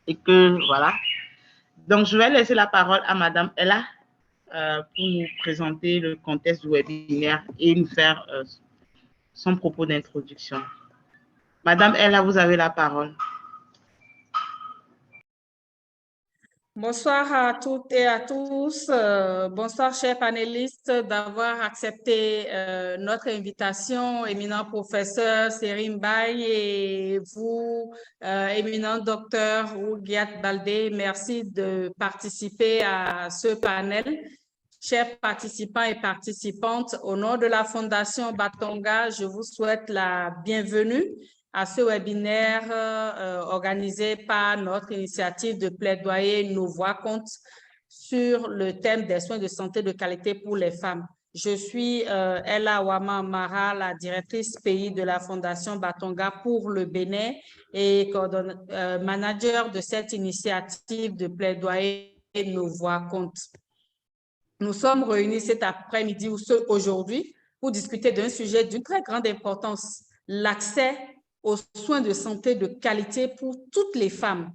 et que voilà. Donc, je vais laisser la parole à Madame Ella pour nous présenter le contexte du webinaire et nous faire son propos d'introduction. Madame Ella, vous avez la parole. Bonsoir à toutes et à tous. Bonsoir, chers panélistes, d'avoir accepté notre invitation, éminent professeur Serim Bay et vous, éminent docteur Rougiat Baldé. Merci de participer à ce panel. Chers participants et participantes, au nom de la Fondation Batonga, je vous souhaite la bienvenue à ce webinaire organisé par notre initiative de plaidoyer Nos Voix comptent sur le thème des soins de santé de qualité pour les femmes. Je suis Ella Wama Mara, la directrice pays de la Fondation Batonga pour le Bénin et manager de cette initiative de plaidoyer Nos Voix comptent. Nous sommes réunis cet après-midi ou aujourd'hui pour discuter d'un sujet d'une très grande importance, l'accès aux soins de santé de qualité pour toutes les femmes,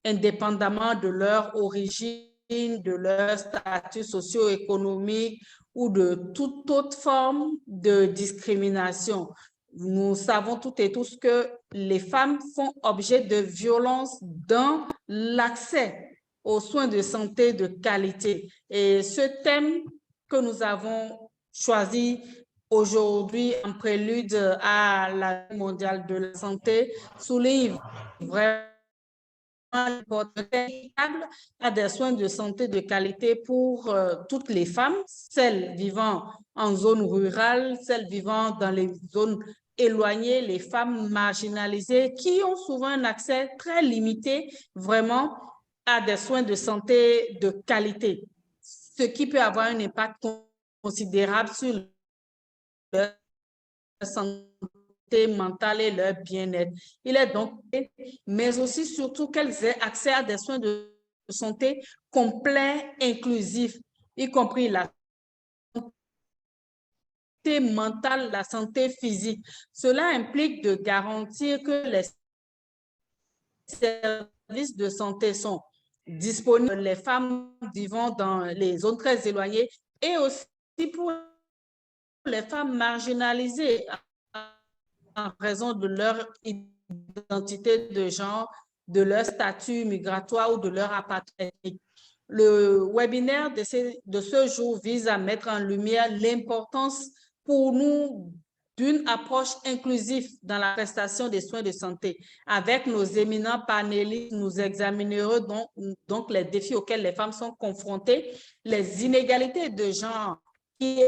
indépendamment de leur origine, de leur statut socio-économique ou de toute autre forme de discrimination. Nous savons toutes et tous que les femmes font objet de violences dans l'accès aux soins de santé de qualité. Et ce thème que nous avons choisi aujourd'hui en prélude à la mondiale de la santé souligne vraiment l'importance à des soins de santé de qualité pour toutes les femmes, celles vivant en zone rurale, celles vivant dans les zones éloignées, les femmes marginalisées qui ont souvent un accès très limité vraiment à des soins de santé de qualité, ce qui peut avoir un impact considérable sur leur santé mentale et leur bien-être. Il est donc, mais aussi surtout qu'elles aient accès à des soins de santé complets, inclusifs, y compris la santé mentale, la santé physique. Cela implique de garantir que les services de santé sont disponibles pour les femmes vivant dans les zones très éloignées et aussi pour les femmes marginalisées en raison de leur identité de genre, de leur statut migratoire ou de leur appartenance ethnique. Le webinaire de ce jour vise à mettre en lumière l'importance pour nous d'une approche inclusive dans la prestation des soins de santé. Avec nos éminents panélistes, nous examinerons donc les défis auxquels les femmes sont confrontées, les inégalités de genre qui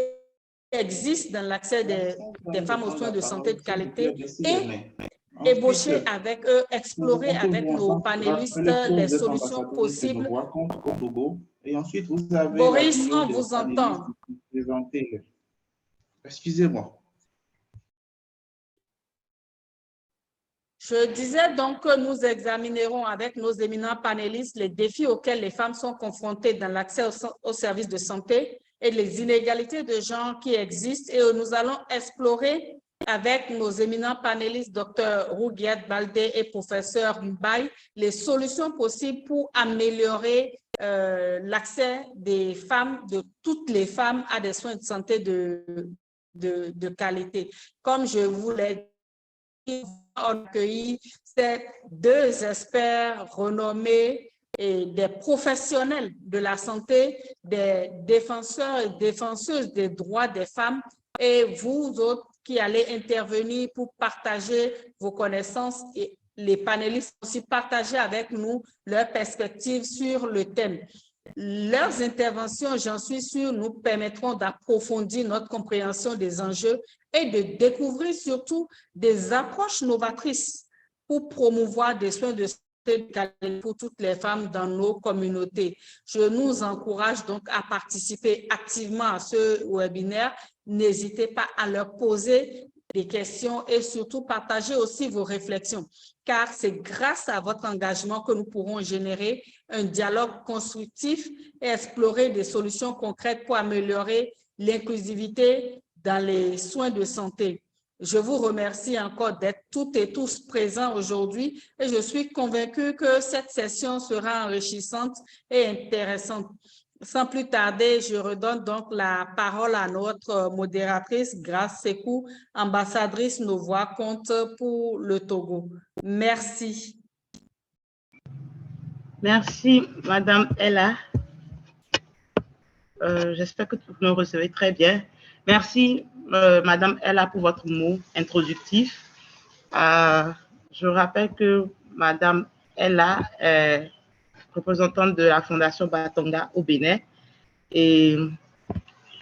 existent dans l'accès des femmes aux soins de santé de qualité et ébaucher avec eux, explorer avec nos panélistes les solutions possibles. Et ensuite, vous avez Boris, on vous entend. Excusez-moi. Je disais donc que nous examinerons avec nos éminents panélistes les défis auxquels les femmes sont confrontées dans l'accès aux services de santé et les inégalités de genre qui existent. Et nous allons explorer avec nos éminents panélistes, Dr Rougiat Baldé et professeur Mbaye, les solutions possibles pour améliorer l'accès des femmes, de toutes les femmes, à des soins de santé de qualité. Comme je vous l'ai dit, on accueilli ces deux experts renommés et des professionnels de la santé, des défenseurs et défenseuses des droits des femmes, et vous autres qui allez intervenir pour partager vos connaissances, et les panélistes aussi partager avec nous leurs perspectives sur le thème. Leurs interventions, j'en suis sûre, nous permettront d'approfondir notre compréhension des enjeux et de découvrir surtout des approches novatrices pour promouvoir des soins de santé pour toutes les femmes dans nos communautés. Je nous encourage donc à participer activement à ce webinaire. N'hésitez pas à leur poser des questions et surtout partager aussi vos réflexions, car c'est grâce à votre engagement que nous pourrons générer un dialogue constructif et explorer des solutions concrètes pour améliorer l'inclusivité dans les soins de santé. Je vous remercie encore d'être toutes et tous présents aujourd'hui et je suis convaincue que cette session sera enrichissante et intéressante. Sans plus tarder, je redonne donc la parole à notre modératrice Grace Sekou, ambassadrice Nos Voix comptent pour le Togo. Merci. Merci, Madame Ella. J'espère que vous me recevez très bien. Merci, Madame Ella, pour votre mot introductif. Je rappelle que Madame Ella est représentante de la Fondation Batonga au Bénin. Et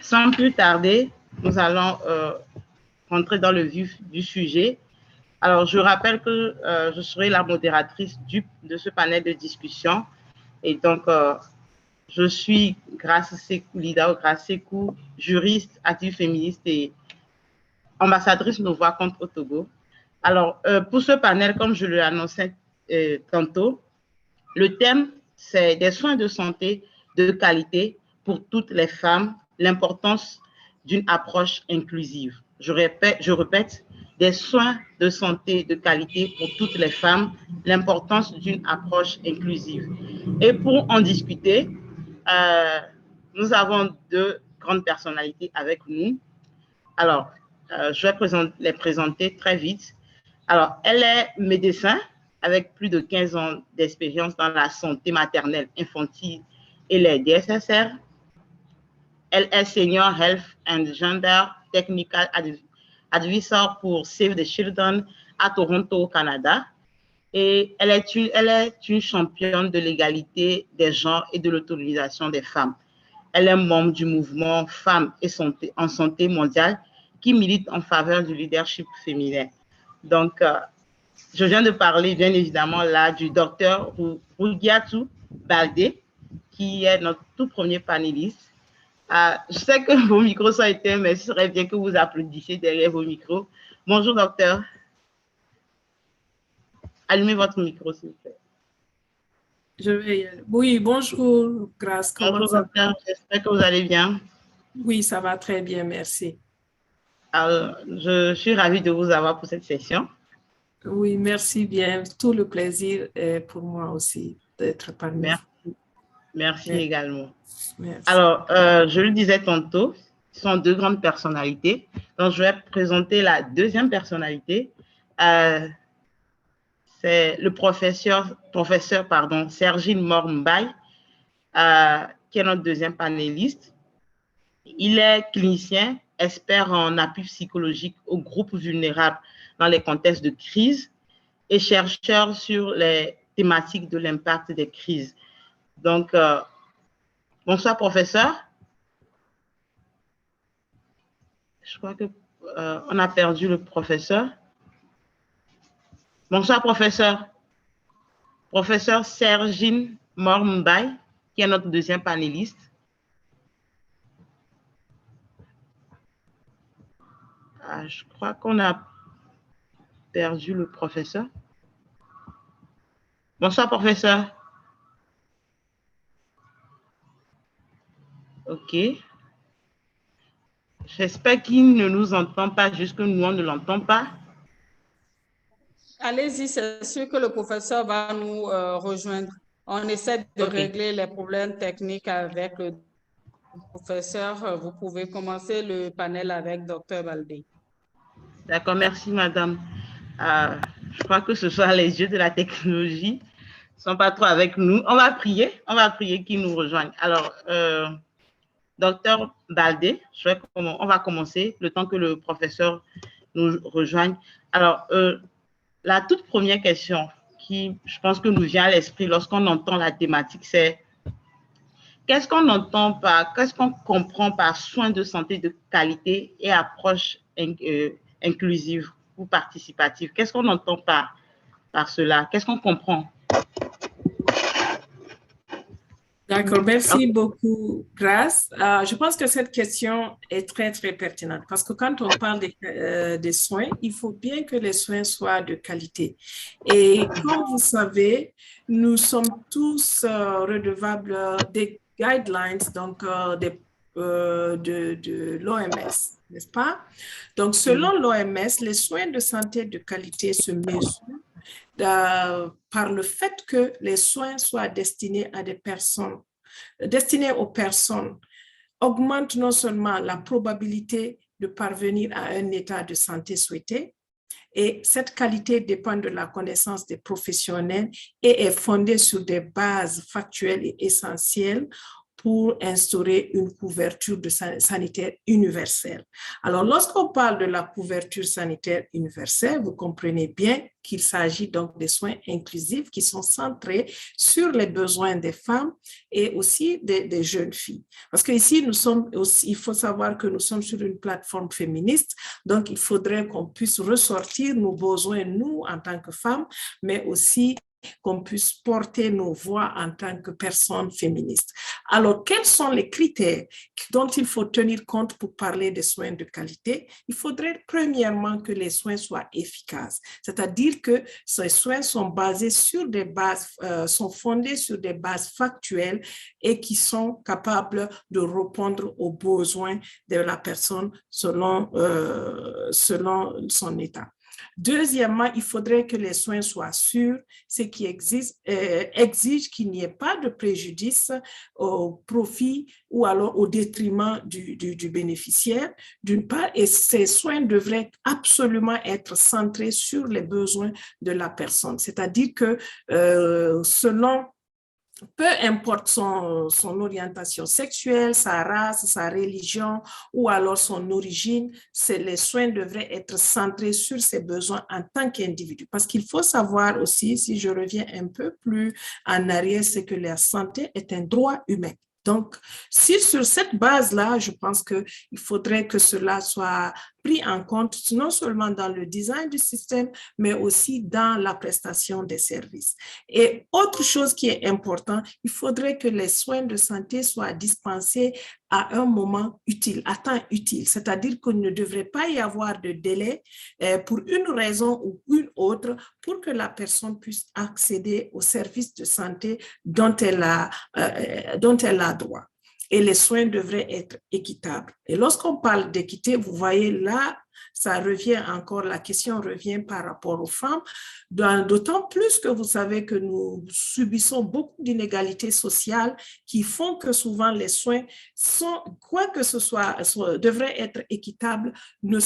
sans plus tarder, nous allons rentrer dans le vif du sujet. Alors, je rappelle que je serai la modératrice de ce panel de discussion. Et donc, je suis Grace Sekou, Lida Grace Sekou, juriste, activiste féministe et ambassadrice Nos Voix contre au Togo. Alors, pour ce panel, comme je l'annonçais tantôt, le thème, c'est des soins de santé de qualité pour toutes les femmes, l'importance d'une approche inclusive. Je répète, des soins de santé de qualité pour toutes les femmes, l'importance d'une approche inclusive. Et pour en discuter, nous avons deux grandes personnalités avec nous. Alors, je vais les présenter très vite. Alors, elle est médecin avec plus de 15 ans d'expérience dans la santé maternelle, infantile et les DSSR. Elle est Senior Health and Gender Technical Advisor pour Save the Children à Toronto, au Canada. Et elle est une championne de l'égalité des genres et de l'autonomisation des femmes. Elle est membre du mouvement Femmes et Santé en santé mondiale qui milite en faveur du leadership féminin. Donc, je viens de parler, bien évidemment, là, du docteur Rougiatou Baldé, qui est notre tout premier panéliste. Je sais que vos micros sont éteints, mais ce serait bien que vous applaudissiez derrière vos micros. Bonjour, docteur. Allumez votre micro, s'il vous plaît. Oui, bonjour, Grace. Bonjour, docteur. J'espère que vous allez bien. Oui, ça va très bien, merci. Alors, je suis ravie de vous avoir pour cette session. Oui, merci bien. Tout le plaisir est pour moi aussi d'être parmi vous. Merci également. Merci. Alors, je le disais tantôt, ce sont deux grandes personnalités. Donc, je vais présenter la deuxième personnalité. C'est le professeur Sergine Mor-Mbaye, qui est notre deuxième panéliste. Il est clinicien, expert en appui psychologique aux groupes vulnérables dans les contextes de crise et chercheur sur les thématiques de l'impact des crises. Donc, bonsoir, professeur. Je crois qu'on a perdu le professeur. Bonsoir, professeur. Professeur Sergine Mor-Mbaye, qui est notre deuxième panéliste. Je crois qu'on a perdu le professeur. Bonsoir, professeur. OK. J'espère qu'il ne nous entend pas, juste que nous, on ne l'entend pas. Allez-y, c'est sûr que le professeur va nous rejoindre. On essaie de régler les problèmes techniques avec le professeur. Vous pouvez commencer le panel avec Dr. Baldé. D'accord, merci, madame. Je crois que ce soir, les yeux de la technologie ne sont pas trop avec nous. On va prier qu'ils nous rejoignent. Alors, docteur Baldé, on va commencer le temps que le professeur nous rejoigne. Alors, la toute première question qui, je pense que nous vient à l'esprit lorsqu'on entend la thématique, c'est qu'est-ce qu'on comprend par soins de santé de qualité et approche inclusive ou participative? Qu'est-ce qu'on entend par cela? Qu'est-ce qu'on comprend? D'accord, merci beaucoup, Grace. Je pense que cette question est très, très pertinente parce que quand on parle des soins, il faut bien que les soins soient de qualité. Et comme vous savez, nous sommes tous redevables des guidelines, donc des de l'OMS, n'est-ce pas? Donc, selon l'OMS, les soins de santé de qualité se mesurent par le fait que les soins soient destinés à des personnes, destinés aux personnes, augmentent non seulement la probabilité de parvenir à un état de santé souhaité, et cette qualité dépend de la connaissance des professionnels et est fondée sur des bases factuelles et essentielles pour instaurer une couverture sanitaire universelle. Alors, lorsqu'on parle de la couverture sanitaire universelle, vous comprenez bien qu'il s'agit donc des soins inclusifs qui sont centrés sur les besoins des femmes et aussi des jeunes filles. Parce qu'ici, il faut savoir que nous sommes sur une plateforme féministe, donc il faudrait qu'on puisse ressortir nos besoins, nous, en tant que femmes, mais aussi qu'on puisse porter nos voix en tant que personnes féministes. Alors, quels sont les critères dont il faut tenir compte pour parler des soins de qualité? Il faudrait premièrement que les soins soient efficaces, c'est-à-dire que ces soins sont basés sur des bases, sont fondés sur des bases factuelles et qui sont capables de répondre aux besoins de la personne selon son état. Deuxièmement, il faudrait que les soins soient sûrs, ce qui exige qu'il n'y ait pas de préjudice au profit ou alors au détriment du bénéficiaire, d'une part, et ces soins devraient absolument être centrés sur les besoins de la personne. C'est-à-dire que selon peu importe son orientation sexuelle, sa race, sa religion ou alors son origine, les soins devraient être centrés sur ses besoins en tant qu'individu. Parce qu'il faut savoir aussi, si je reviens un peu plus en arrière, c'est que la santé est un droit humain. Donc, si sur cette base-là, je pense qu'il faudrait que cela soit pris en compte non seulement dans le design du système, mais aussi dans la prestation des services. Et autre chose qui est importante, il faudrait que les soins de santé soient dispensés à un moment utile, à temps utile, c'est-à-dire qu'il ne devrait pas y avoir de délai pour une raison ou une autre pour que la personne puisse accéder aux services de santé dont elle a droit. Et les soins devraient être équitables. Et lorsqu'on parle d'équité, vous voyez là, ça revient encore, la question revient par rapport aux femmes, d'autant plus que vous savez que nous subissons beaucoup d'inégalités sociales qui font que souvent les soins, quoi que ce soit devraient être équitables, ne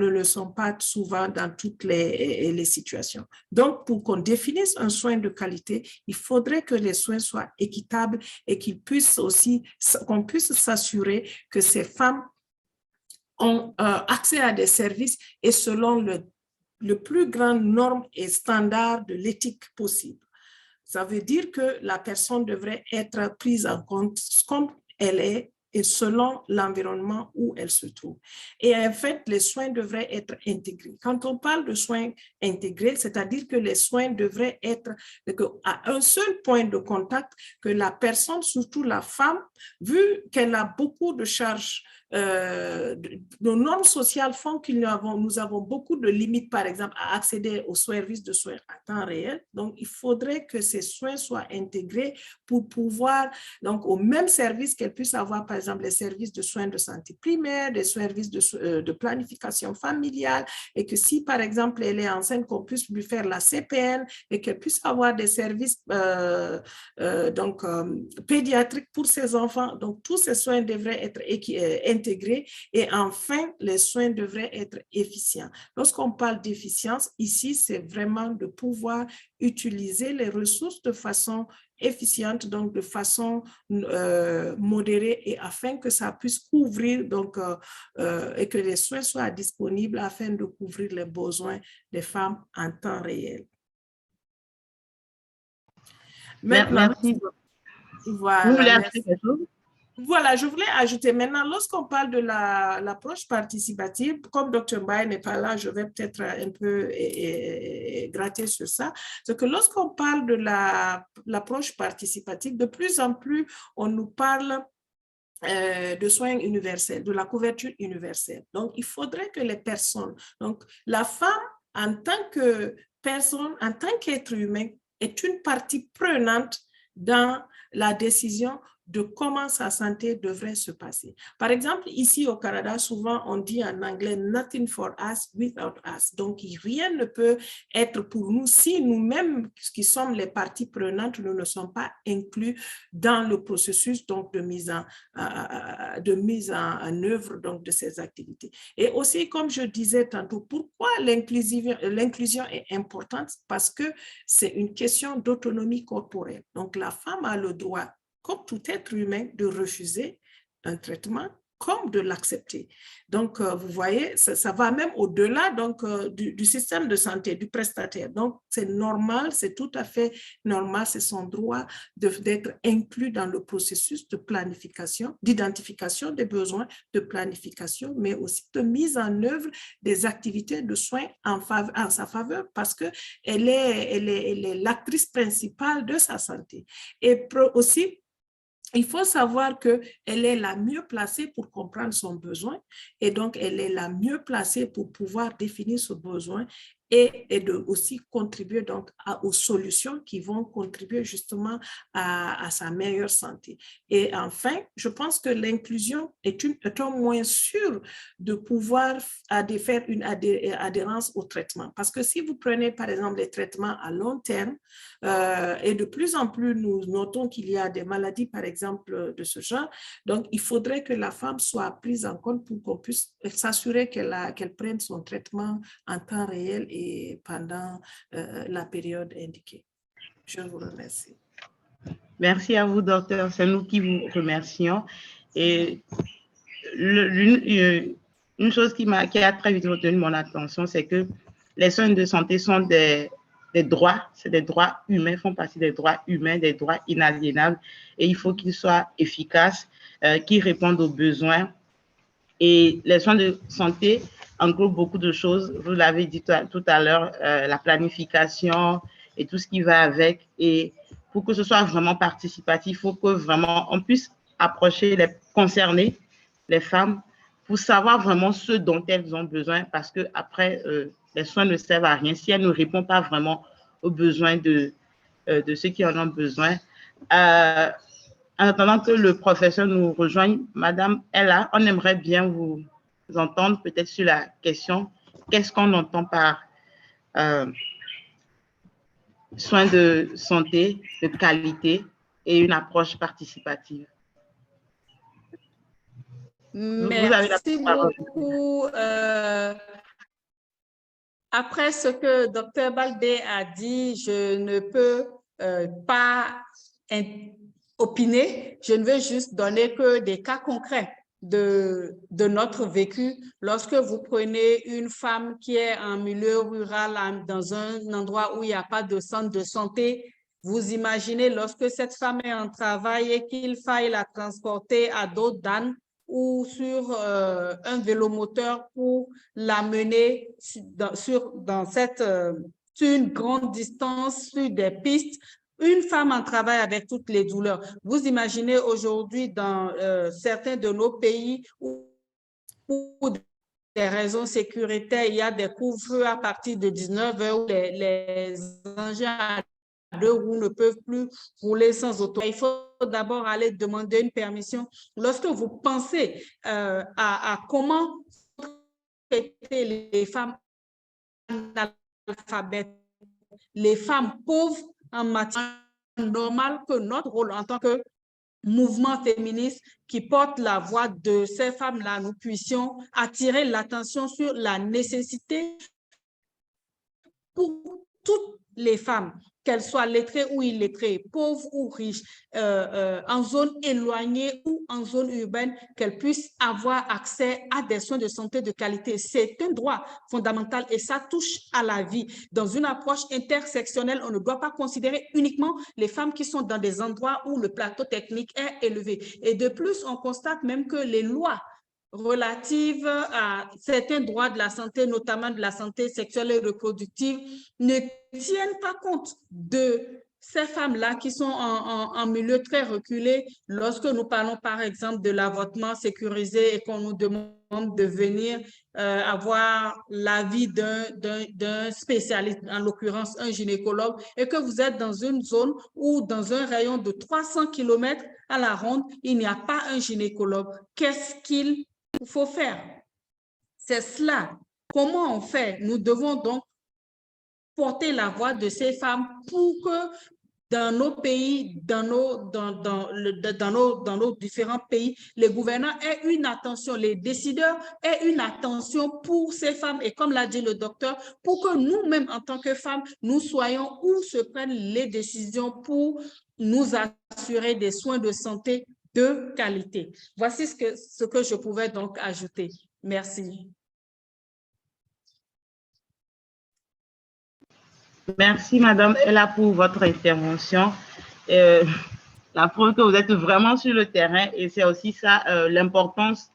le sont pas souvent dans toutes les situations. Donc, pour qu'on définisse un soin de qualité, il faudrait que les soins soient équitables et qu'on puisse s'assurer que ces femmes ont accès à des services et selon le plus grand norme et standard de l'éthique possible. Ça veut dire que la personne devrait être prise en compte comme elle est et selon l'environnement où elle se trouve. Et en fait, les soins devraient être intégrés. Quand on parle de soins intégrés, c'est-à-dire que les soins devraient être à un seul point de contact, que la personne, surtout la femme, vu qu'elle a beaucoup de charges, nos normes sociales font que nous avons beaucoup de limites, par exemple, à accéder aux services de soins à temps réel. Donc, il faudrait que ces soins soient intégrés pour pouvoir, donc, au même service qu'elle puisse avoir, par exemple, les services de soins de santé primaire, des services de planification familiale, et que si, par exemple, elle est enceinte, qu'on puisse lui faire la CPN et qu'elle puisse avoir des services pédiatriques pour ses enfants. Donc, tous ces soins devraient être intégrés. Et enfin, les soins devraient être efficients. Lorsqu'on parle d'efficience, ici, c'est vraiment de pouvoir utiliser les ressources de façon efficiente, donc de façon modérée, et afin que ça puisse couvrir et que les soins soient disponibles afin de couvrir les besoins des femmes en temps réel. Maintenant, merci. Voilà, vous voulez ajouter quelque chose? Voilà, je voulais ajouter maintenant, lorsqu'on parle de l'approche participative, comme Dr. Mbaye n'est pas là, je vais peut-être un peu gratter sur ça. C'est que lorsqu'on parle de l'approche participative, de plus en plus, on nous parle de soins universels, de la couverture universelle. Donc, il faudrait que les personnes, donc la femme en tant que personne, en tant qu'être humain, est une partie prenante dans la décision de comment sa santé devrait se passer. Par exemple, ici au Canada, souvent on dit en anglais « nothing for us without us ». Donc, rien ne peut être pour nous si nous-mêmes, qui sommes les parties prenantes, nous ne sommes pas inclus dans le processus donc, de mise en œuvre donc, de ces activités. Et aussi, comme je disais tantôt, pourquoi l'inclusion est importante? Parce que c'est une question d'autonomie corporelle. Donc, la femme a le droit, comme tout être humain, de refuser un traitement comme de l'accepter. Donc, vous voyez, ça va même au-delà donc, du système de santé, du prestataire. Donc, c'est normal, c'est tout à fait normal, c'est son droit d'être inclus dans le processus de planification, d'identification des besoins, de planification, mais aussi de mise en œuvre des activités de soins en sa faveur parce qu'elle est l'actrice principale de sa santé. Et aussi, il faut savoir qu'elle est la mieux placée pour comprendre son besoin et donc elle est la mieux placée pour pouvoir définir ce besoin et de aussi contribuer donc aux solutions qui vont contribuer justement à sa meilleure santé. Et enfin, je pense que l'inclusion est un moyen sûr de pouvoir faire une adhérence au traitement. Parce que si vous prenez par exemple les traitements à long terme, et de plus en plus nous notons qu'il y a des maladies par exemple de ce genre, donc il faudrait que la femme soit prise en compte pour qu'on puisse s'assurer qu'elle prenne son traitement en temps réel et pendant la période indiquée. Je vous remercie. Merci à vous, docteur. C'est nous qui vous remercions. Et une chose qui a très vite retenu mon attention, c'est que les soins de santé sont des droits, c'est des droits humains, font partie des droits humains, des droits inaliénables, et il faut qu'ils soient efficaces, qu'ils répondent aux besoins. Et les soins de santé englobe beaucoup de choses. Vous l'avez dit tout à l'heure, la planification et tout ce qui va avec. Et pour que ce soit vraiment participatif, il faut que vraiment on puisse approcher les concernés, les femmes, pour savoir vraiment ce dont elles ont besoin, parce que après les soins ne servent à rien si elles ne répondent pas vraiment aux besoins de ceux qui en ont besoin. En attendant que le professeur nous rejoigne, Madame Ella, on aimerait bien vous entendre peut-être sur la question qu'est-ce qu'on entend par soins de santé de qualité et une approche participative. Merci beaucoup. Après ce que Dr Baldé a dit, je ne peux pas opiner, je ne veux juste donner que des cas concrets de notre vécu. Lorsque vous prenez une femme qui est en milieu rural, dans un endroit où il n'y a pas de centre de santé, vous imaginez lorsque cette femme est en travail et qu'il faille la transporter à dos d'âne ou sur un vélomoteur pour l'amener sur une grande distance, sur des pistes. Une femme en travail avec toutes les douleurs. Vous imaginez aujourd'hui dans certains de nos pays où des raisons sécuritaires, il y a des couvre-feux à partir de 19h où les engins à 2 roues ne peuvent plus rouler sans auto. Il faut d'abord aller demander une permission. Lorsque vous pensez à comment traiter les femmes analphabètes, les femmes pauvres, en matière normale, que notre rôle en tant que mouvement féministe qui porte la voix de ces femmes-là, nous puissions attirer l'attention sur la nécessité pour toutes les femmes, qu'elles soient lettrées ou illettrées, pauvres ou riches, en zone éloignée ou en zone urbaine, qu'elles puissent avoir accès à des soins de santé de qualité. C'est un droit fondamental et ça touche à la vie. Dans une approche intersectionnelle, on ne doit pas considérer uniquement les femmes qui sont dans des endroits où le plateau technique est élevé. Et de plus, on constate même que les lois relatives à certains droits de la santé, notamment de la santé sexuelle et reproductive, ne tiennent pas compte de ces femmes-là qui sont en milieu très reculé, lorsque nous parlons par exemple de l'avortement sécurisé et qu'on nous demande de venir avoir l'avis d'un spécialiste, en l'occurrence un gynécologue, et que vous êtes dans une zone ou dans un rayon de 300 km à la ronde, il n'y a pas un gynécologue. Qu'est-ce qu'il faut faire? C'est cela. Comment on fait? Nous devons donc porter la voix de ces femmes pour que dans nos pays, dans nos différents pays, les gouvernants aient une attention, les décideurs aient une attention pour ces femmes. Et comme l'a dit le docteur, pour que nous-mêmes, en tant que femmes, nous soyons où se prennent les décisions pour nous assurer des soins de santé de qualité. Voici ce que je pouvais donc ajouter. Merci. Merci, Madame Ella, pour votre intervention. La preuve que vous êtes vraiment sur le terrain, et c'est aussi ça l'importance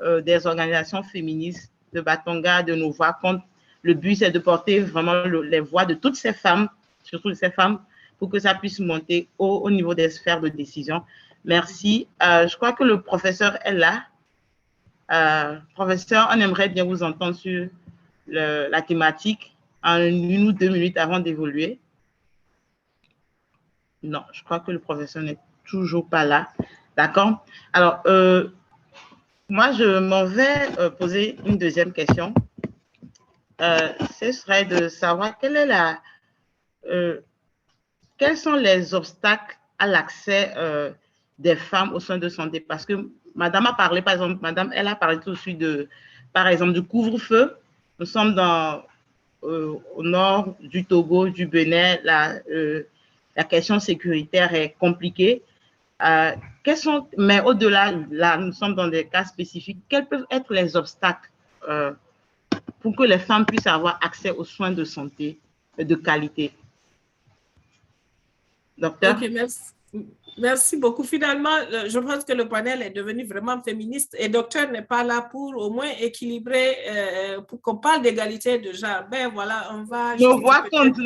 des organisations féministes de Batonga, de nos voix contre. Le but, c'est de porter vraiment les voix de toutes ces femmes, surtout ces femmes, pour que ça puisse monter au niveau des sphères de décision. Merci. Je crois que le professeur est là. Professeur, on aimerait bien vous entendre sur la thématique en 1 ou 2 minutes avant d'évoluer. Non, je crois que le professeur n'est toujours pas là. D'accord. Alors, moi, je m'en vais poser une deuxième question. Ce serait de savoir quels sont les obstacles à l'accès des femmes aux soins de santé. Parce que Madame a parlé, par exemple, Madame, elle a parlé aussi par exemple, du couvre-feu. Nous sommes au nord du Togo, du Bénin, la question sécuritaire est compliquée. Mais au-delà, là, nous sommes dans des cas spécifiques. Quels peuvent être les obstacles pour que les femmes puissent avoir accès aux soins de santé de qualité? Docteur? Ok, merci beaucoup. Finalement, je pense que le panel est devenu vraiment féministe et docteur n'est pas là pour au moins équilibrer, pour qu'on parle d'égalité de genre. Ben voilà, on va... Nos voix comptent.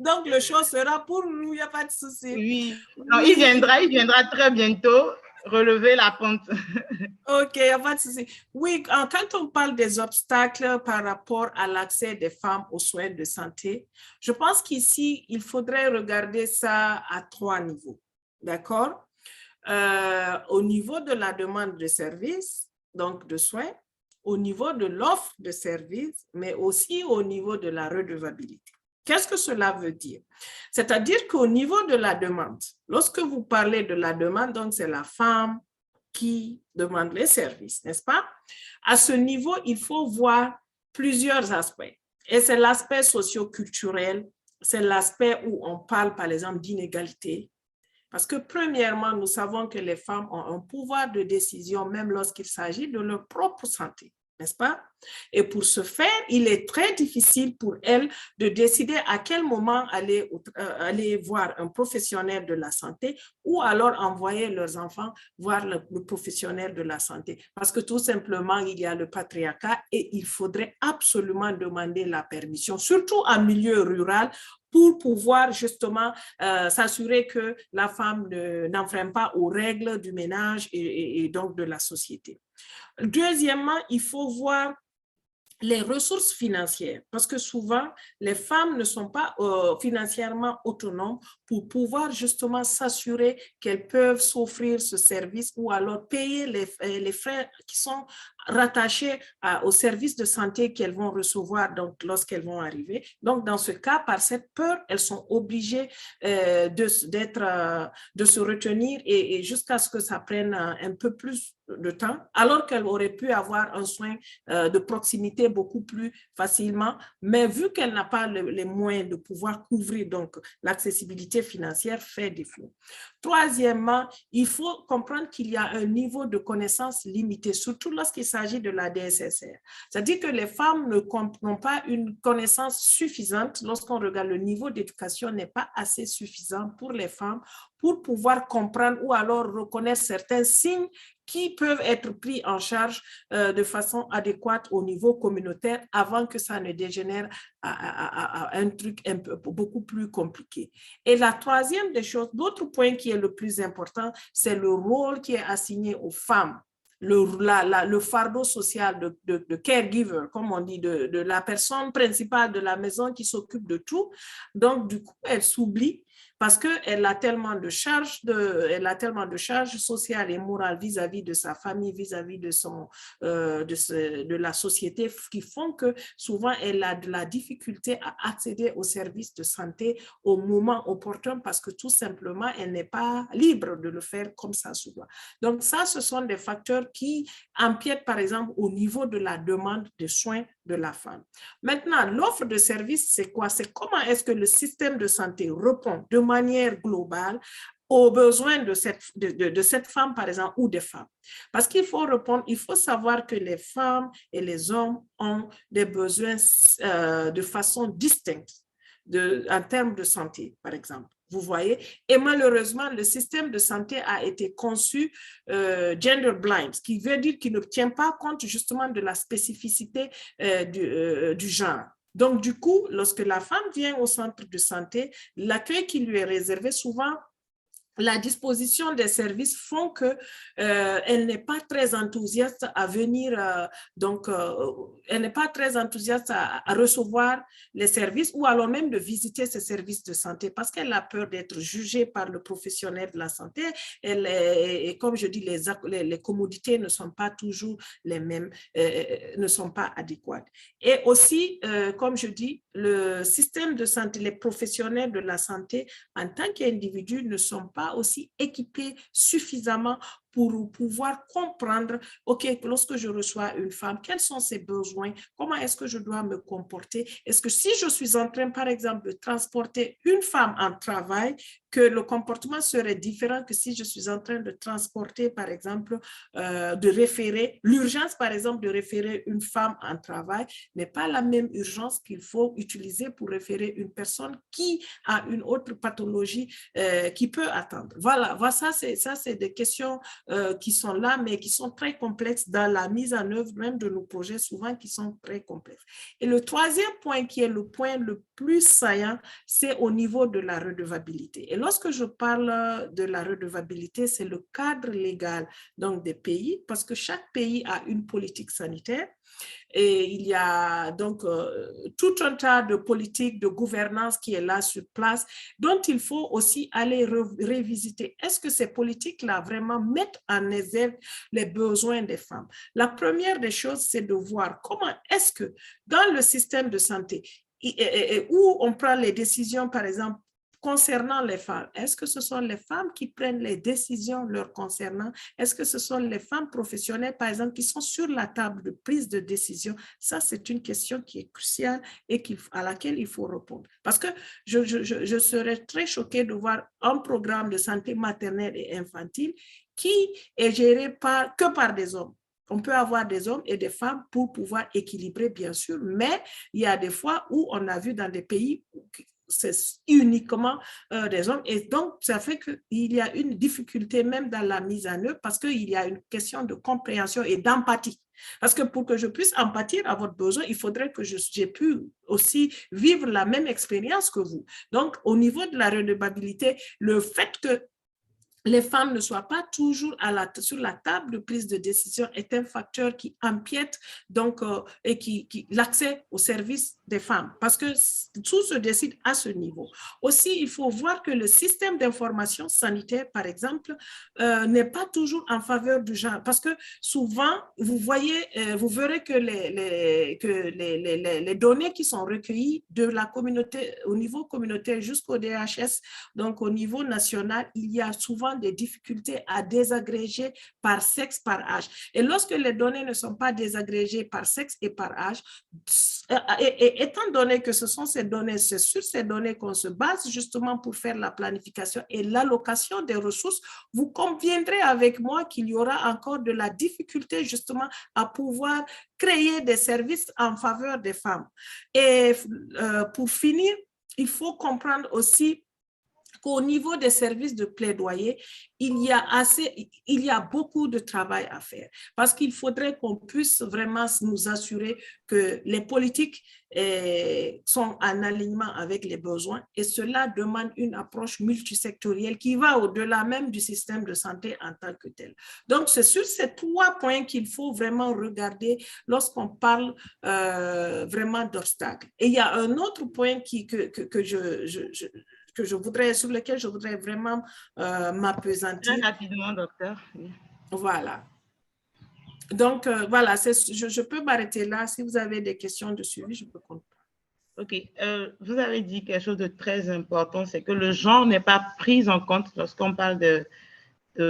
Donc, le show sera pour nous, il n'y a pas de souci. Oui, non, il viendra très bientôt relever la pente. Ok, il n'y a pas de souci. Oui, quand on parle des obstacles par rapport à l'accès des femmes aux soins de santé, je pense qu'ici, il faudrait regarder ça à 3 niveaux. D'accord? Au niveau de la demande de services, donc de soins, au niveau de l'offre de services, mais aussi au niveau de la redevabilité. Qu'est-ce que cela veut dire? C'est-à-dire qu'au niveau de la demande, lorsque vous parlez de la demande, donc c'est la femme qui demande les services, n'est-ce pas? À ce niveau, il faut voir plusieurs aspects. Et c'est l'aspect socio-culturel, c'est l'aspect où on parle, par exemple, d'inégalité. Parce que premièrement, nous savons que les femmes ont un pouvoir de décision même lorsqu'il s'agit de leur propre santé, n'est-ce pas? Et pour ce faire, il est très difficile pour elles de décider à quel moment aller voir un professionnel de la santé ou alors envoyer leurs enfants voir le professionnel de la santé. Parce que tout simplement, il y a le patriarcat et il faudrait absolument demander la permission, surtout en milieu rural, pour pouvoir justement s'assurer que la femme n'enfreint pas aux règles du ménage et donc de la société. Deuxièmement, il faut voir les ressources financières, parce que souvent, les femmes ne sont pas financièrement autonomes pour pouvoir justement s'assurer qu'elles peuvent s'offrir ce service ou alors payer les frais qui sont rattachés aux services de santé qu'elles vont recevoir donc, lorsqu'elles vont arriver. Donc, dans ce cas, par cette peur, elles sont obligées de se retenir et jusqu'à ce que ça prenne un peu plus de temps, alors qu'elle aurait pu avoir un soin de proximité beaucoup plus facilement, mais vu qu'elle n'a pas les moyens de pouvoir couvrir, donc l'accessibilité financière fait défaut. Troisièmement, il faut comprendre qu'il y a un niveau de connaissance limité, surtout lorsqu'il s'agit s'agit de la DSSR. C'est-à-dire que les femmes n'ont pas une connaissance suffisante lorsqu'on regarde le niveau d'éducation n'est pas assez suffisant pour les femmes pour pouvoir comprendre ou alors reconnaître certains signes qui peuvent être pris en charge de façon adéquate au niveau communautaire avant que ça ne dégénère à un truc beaucoup plus compliqué. Et la troisième des choses, l'autre point qui est le plus important, c'est le rôle qui est assigné aux femmes. Le fardeau social de caregiver, comme on dit, de la personne principale de la maison qui s'occupe de tout. Donc, du coup, elle s'oublie parce qu'elle a tellement de charges sociales et morales vis-à-vis de sa famille, vis-à-vis de la société, qui font que souvent elle a de la difficulté à accéder aux services de santé au moment opportun parce que tout simplement elle n'est pas libre de le faire comme ça se doit. Donc ça, ce sont des facteurs qui empiètent par exemple au niveau de la demande de soins de la femme. Maintenant, l'offre de services, c'est quoi? C'est comment est-ce que le système de santé répond de manière globale aux besoins de cette femme, par exemple, ou des femmes. Parce qu'il faut répondre, il faut savoir que les femmes et les hommes ont des besoins de façon distincte en termes de santé, par exemple. Vous voyez? Et malheureusement, le système de santé a été conçu gender blind, ce qui veut dire qu'il ne tient pas compte justement de la spécificité du genre. Donc, du coup, lorsque la femme vient au centre de santé, l'accueil qui lui est réservé souvent, la disposition des services font qu'elle n'est pas très enthousiaste à venir, elle n'est pas très enthousiaste à recevoir les services ou alors même de visiter ces services de santé parce qu'elle a peur d'être jugée par le professionnel de la santé. Et comme je dis, les commodités ne sont pas toujours les mêmes, ne sont pas adéquates. Et aussi, comme je dis, le système de santé, les professionnels de la santé en tant qu'individus ne sont pas aussi équipés suffisamment pour pouvoir comprendre, OK, lorsque je reçois une femme, quels sont ses besoins, comment est-ce que je dois me comporter, est-ce que si je suis en train, par exemple, de transporter une femme en travail, que le comportement serait différent que si je suis en train de transporter, par exemple, de référer, l'urgence, par exemple, de référer une femme en travail n'est pas la même urgence qu'il faut utiliser pour référer une personne qui a une autre pathologie qui peut attendre. Voilà, ça c'est des questions qui sont là, mais qui sont très complexes dans la mise en œuvre même de nos projets, souvent qui sont très complexes. Et le troisième point qui est le point le plus saillant, c'est au niveau de la redevabilité. Et lorsque je parle de la redevabilité, c'est le cadre légal donc des pays, parce que chaque pays a une politique sanitaire. Et il y a donc tout un tas de politiques de gouvernance qui est là sur place, dont il faut aussi aller révisiter. Est-ce que ces politiques-là vraiment mettent en exergue les besoins des femmes? La première des choses, c'est de voir comment est-ce que dans le système de santé, où on prend les décisions, par exemple, concernant les femmes, est-ce que ce sont les femmes qui prennent les décisions leur concernant? Est-ce que ce sont les femmes professionnelles, par exemple, qui sont sur la table de prise de décision? Ça, c'est une question qui est cruciale et à laquelle il faut répondre. Parce que je serais très choquée de voir un programme de santé maternelle et infantile qui est géré que par des hommes. On peut avoir des hommes et des femmes pour pouvoir équilibrer, bien sûr, mais il y a des fois où on a vu dans des pays c'est uniquement des hommes. Et donc, ça fait qu'il y a une difficulté même dans la mise en œuvre parce qu'il y a une question de compréhension et d'empathie. Parce que pour que je puisse empathier à votre besoin, il faudrait que j'ai pu aussi vivre la même expérience que vous. Donc, au niveau de la redevabilité, le fait que les femmes ne soient pas toujours sur la table de prise de décision est un facteur qui empiète donc, et l'accès aux services des femmes, parce que tout se décide à ce niveau. Aussi, il faut voir que le système d'information sanitaire, par exemple, n'est pas toujours en faveur du genre, parce que souvent, vous verrez que les données qui sont recueillies de la communauté, au niveau communautaire jusqu'au DHS, donc au niveau national, il y a souvent des difficultés à désagréger par sexe, par âge. Et lorsque les données ne sont pas désagrégées par sexe et par âge, et étant donné que ce sont ces données, c'est sur ces données qu'on se base justement pour faire la planification et l'allocation des ressources, vous conviendrez avec moi qu'il y aura encore de la difficulté justement à pouvoir créer des services en faveur des femmes. Et pour finir, il faut comprendre aussi qu'au niveau des services de plaidoyer, il y a beaucoup de travail à faire parce qu'il faudrait qu'on puisse vraiment nous assurer que les politiques sont en alignement avec les besoins et cela demande une approche multisectorielle qui va au-delà même du système de santé en tant que tel. Donc, c'est sur ces 3 points qu'il faut vraiment regarder lorsqu'on parle vraiment d'obstacles. Et il y a un autre point sur lequel je voudrais vraiment m'appesantir. Très rapidement, docteur. Oui. Voilà. Donc, voilà, je peux m'arrêter là. Si vous avez des questions de suivi, je peux comprendre. OK. Vous avez dit quelque chose de très important, c'est que le genre n'est pas pris en compte lorsqu'on parle de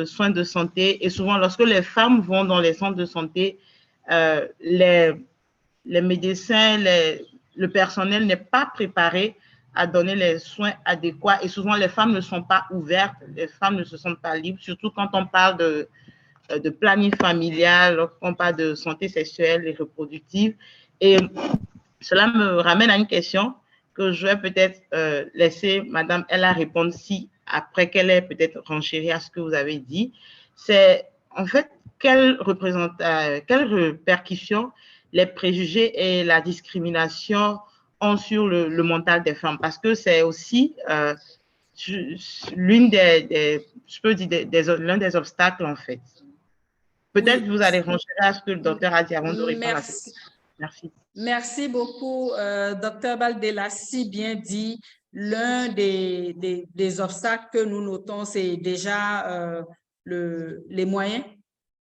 soins de santé. Et souvent, lorsque les femmes vont dans les centres de santé, les médecins, le personnel n'est pas préparé à donner les soins adéquats et souvent les femmes ne sont pas ouvertes, les femmes ne se sentent pas libres, surtout quand on parle de planning familial, lorsqu'on parle de santé sexuelle et reproductive. Et cela me ramène à une question que je vais peut-être laisser Madame Ella répondre si après qu'elle ait peut-être renchéri à ce que vous avez dit. C'est en fait quelle répercussion les préjugés et la discrimination ont sur le mental des femmes, parce que c'est aussi l'un des obstacles en fait. Peut-être oui. Vous allez renchérir à ce que le docteur a dit avant de répondre à cette question. Merci. Merci beaucoup, docteur Baldé a si bien dit. L'un des obstacles que nous notons, c'est déjà les moyens,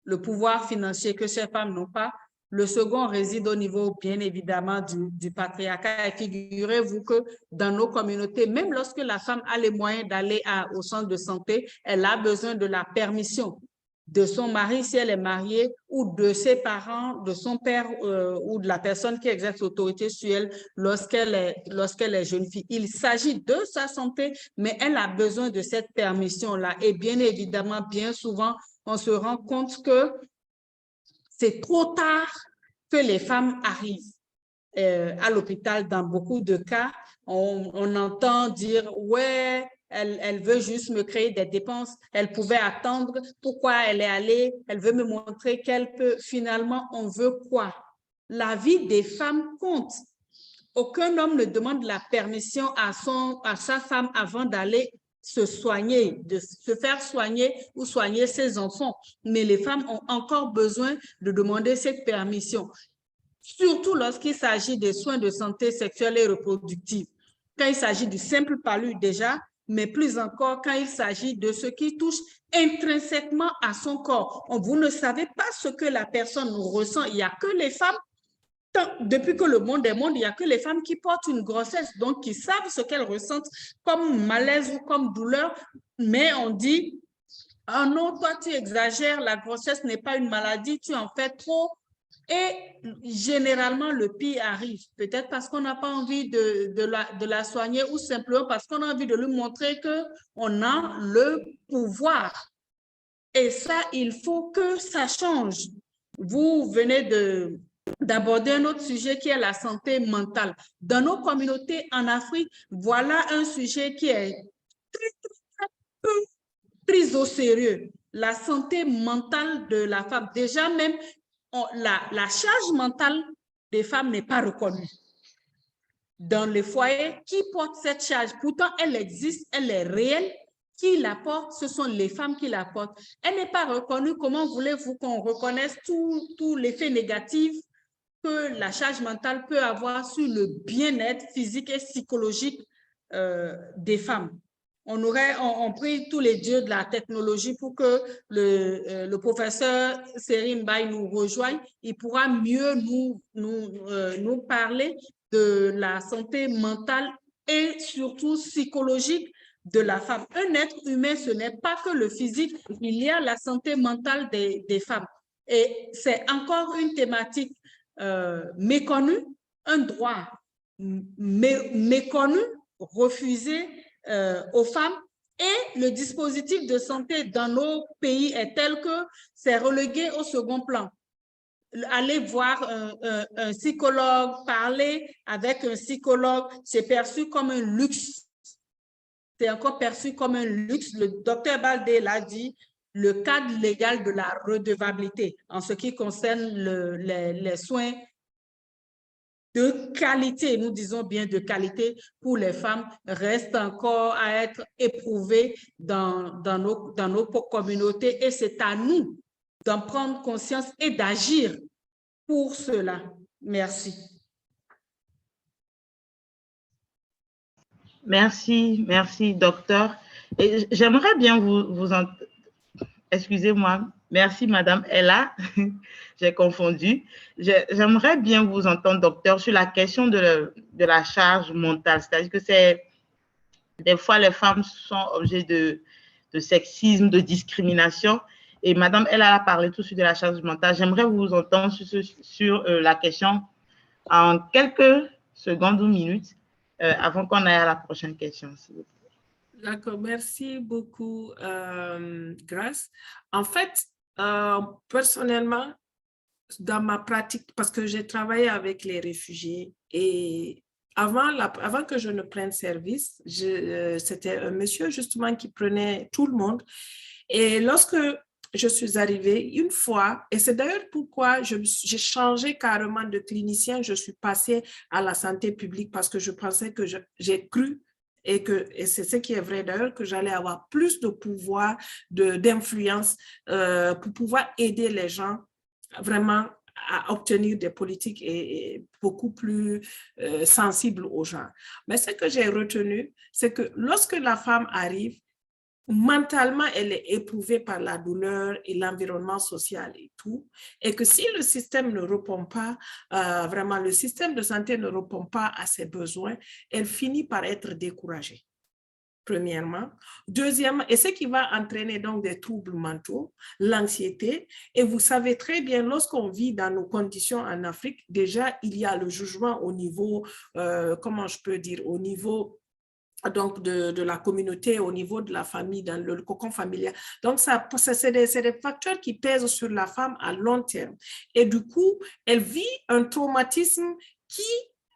le pouvoir financier que ces femmes n'ont pas. Le second réside au niveau, bien évidemment, du patriarcat. Et figurez-vous que dans nos communautés, même lorsque la femme a les moyens d'aller au centre de santé, elle a besoin de la permission de son mari si elle est mariée ou de ses parents, de son père ou de la personne qui exerce l'autorité sur elle lorsqu'elle est jeune fille. Il s'agit de sa santé, mais elle a besoin de cette permission-là. Et bien évidemment, bien souvent, on se rend compte que c'est trop tard que les femmes arrivent à l'hôpital. Dans beaucoup de cas, on entend dire « ouais, elle veut juste me créer des dépenses, elle pouvait attendre, pourquoi elle est allée, elle veut me montrer qu'elle peut. » Finalement, on veut quoi? La vie des femmes compte. Aucun homme ne demande la permission à sa femme avant d'aller se soigner, de se faire soigner ou soigner ses enfants. Mais les femmes ont encore besoin de demander cette permission, surtout lorsqu'il s'agit des soins de santé sexuelle et reproductive. Quand il s'agit du simple palu déjà, mais plus encore quand il s'agit de ce qui touche intrinsèquement à son corps. Vous ne savez pas ce que la personne ressent. Il n'y a que les femmes, depuis que le monde est monde, il n'y a que les femmes qui portent une grossesse, donc qui savent ce qu'elles ressentent comme malaise ou comme douleur, mais on dit « ah non, toi tu exagères, la grossesse n'est pas une maladie, tu en fais trop ». Et généralement, le pire arrive, peut-être parce qu'on n'a pas envie de la soigner ou simplement parce qu'on a envie de lui montrer qu'on a le pouvoir. Et ça, il faut que ça change. Vous venez d'aborder un autre sujet qui est la santé mentale. Dans nos communautés en Afrique, voilà un sujet qui est très peu pris au sérieux. La santé mentale de la femme, déjà même, la charge mentale des femmes n'est pas reconnue. Dans les foyers, qui porte cette charge? Pourtant, elle existe, elle est réelle. Qui la porte? Ce sont les femmes qui la portent. Elle n'est pas reconnue. Comment voulez-vous qu'on reconnaisse tout l'effet négatif que la charge mentale peut avoir sur le bien-être physique et psychologique des femmes? On prie tous les dieux de la technologie pour que le professeur Serim Mbaye nous rejoigne. Il pourra mieux nous parler de la santé mentale et surtout psychologique de la femme. Un être humain, ce n'est pas que le physique, il y a la santé mentale des femmes. Et c'est encore une thématique méconnue, un droit méconnu, refusé aux femmes. Et le dispositif de santé dans nos pays est tel que c'est relégué au second plan. Aller voir un psychologue, parler avec un psychologue, c'est perçu comme un luxe. C'est encore perçu comme un luxe. Le docteur Baldé l'a dit, le cadre légal de la redevabilité en ce qui concerne les soins de qualité, nous disons bien de qualité pour les femmes, reste encore à être éprouvé dans nos communautés et c'est à nous d'en prendre conscience et d'agir pour cela. Merci. Merci, merci, docteur. Et j'aimerais bien vous excusez-moi, merci, Madame Ella, j'ai confondu. J'aimerais bien vous entendre, docteur, sur la question de la charge mentale. C'est-à-dire que des fois, les femmes sont objets de sexisme, de discrimination. Et Madame Ella a parlé tout de suite de la charge mentale. J'aimerais vous entendre sur la question en quelques secondes ou minutes avant qu'on aille à la prochaine question, s'il vous plaît. D'accord, merci beaucoup, Grace. En fait, personnellement, dans ma pratique, parce que j'ai travaillé avec les réfugiés et avant que je ne prenne service, c'était un monsieur justement qui prenait tout le monde. Et lorsque je suis arrivée une fois, et c'est d'ailleurs pourquoi j'ai changé carrément de clinicien, je suis passée à la santé publique parce que je pensais que j'ai cru et c'est ce qui est vrai d'ailleurs, que j'allais avoir plus de pouvoir, d'influence pour pouvoir aider les gens vraiment à obtenir des politiques et beaucoup plus sensibles aux gens. Mais ce que j'ai retenu, c'est que lorsque la femme arrive, mentalement, elle est éprouvée par la douleur et l'environnement social et tout, et que si le système ne répond pas, vraiment le système de santé ne répond pas à ses besoins, elle finit par être découragée. Premièrement. Deuxièmement, et ce qui va entraîner donc des troubles mentaux, l'anxiété. Et vous savez très bien, lorsqu'on vit dans nos conditions en Afrique, déjà, il y a le jugement au niveau, comment je peux dire, au niveau donc de la communauté, au niveau de la famille, dans le cocon familial. Donc, c'est des facteurs qui pèsent sur la femme à long terme. Et du coup, elle vit un traumatisme qui,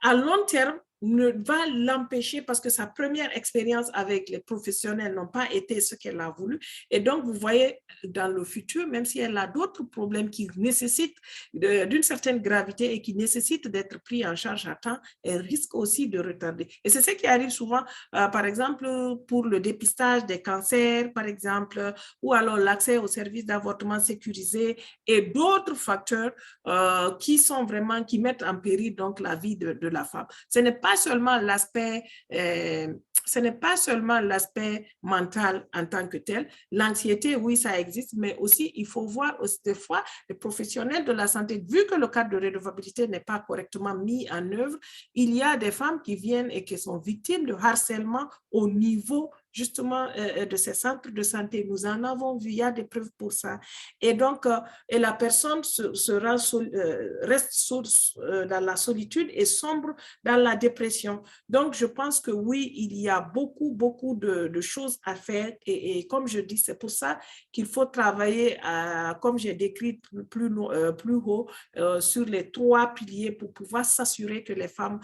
à long terme, ne va l'empêcher parce que sa première expérience avec les professionnels n'ont pas été ce qu'elle a voulu. Et donc, vous voyez, dans le futur, même si elle a d'autres problèmes qui nécessitent d'une certaine gravité et qui nécessitent d'être pris en charge à temps, elle risque aussi de retarder. Et c'est ce qui arrive souvent, par exemple, pour le dépistage des cancers, par exemple, ou alors l'accès aux services d'avortement sécurisé et d'autres facteurs qui mettent en péril donc la vie de la femme. Ce n'est pas seulement l'aspect mental en tant que tel. L'anxiété, oui, ça existe, mais aussi il faut voir aussi des fois les professionnels de la santé, vu que le cadre de redevabilité n'est pas correctement mis en œuvre, il y a des femmes qui viennent et qui sont victimes de harcèlement au niveau justement de ces centres de santé. Nous en avons vu, il y a des preuves pour ça. Et donc, et la personne reste dans la solitude et sombre dans la dépression. Donc, je pense que oui, il y a beaucoup de choses à faire. Et comme je dis, c'est pour ça qu'il faut travailler, comme j'ai décrit plus haut, sur les 3 piliers pour pouvoir s'assurer que les femmes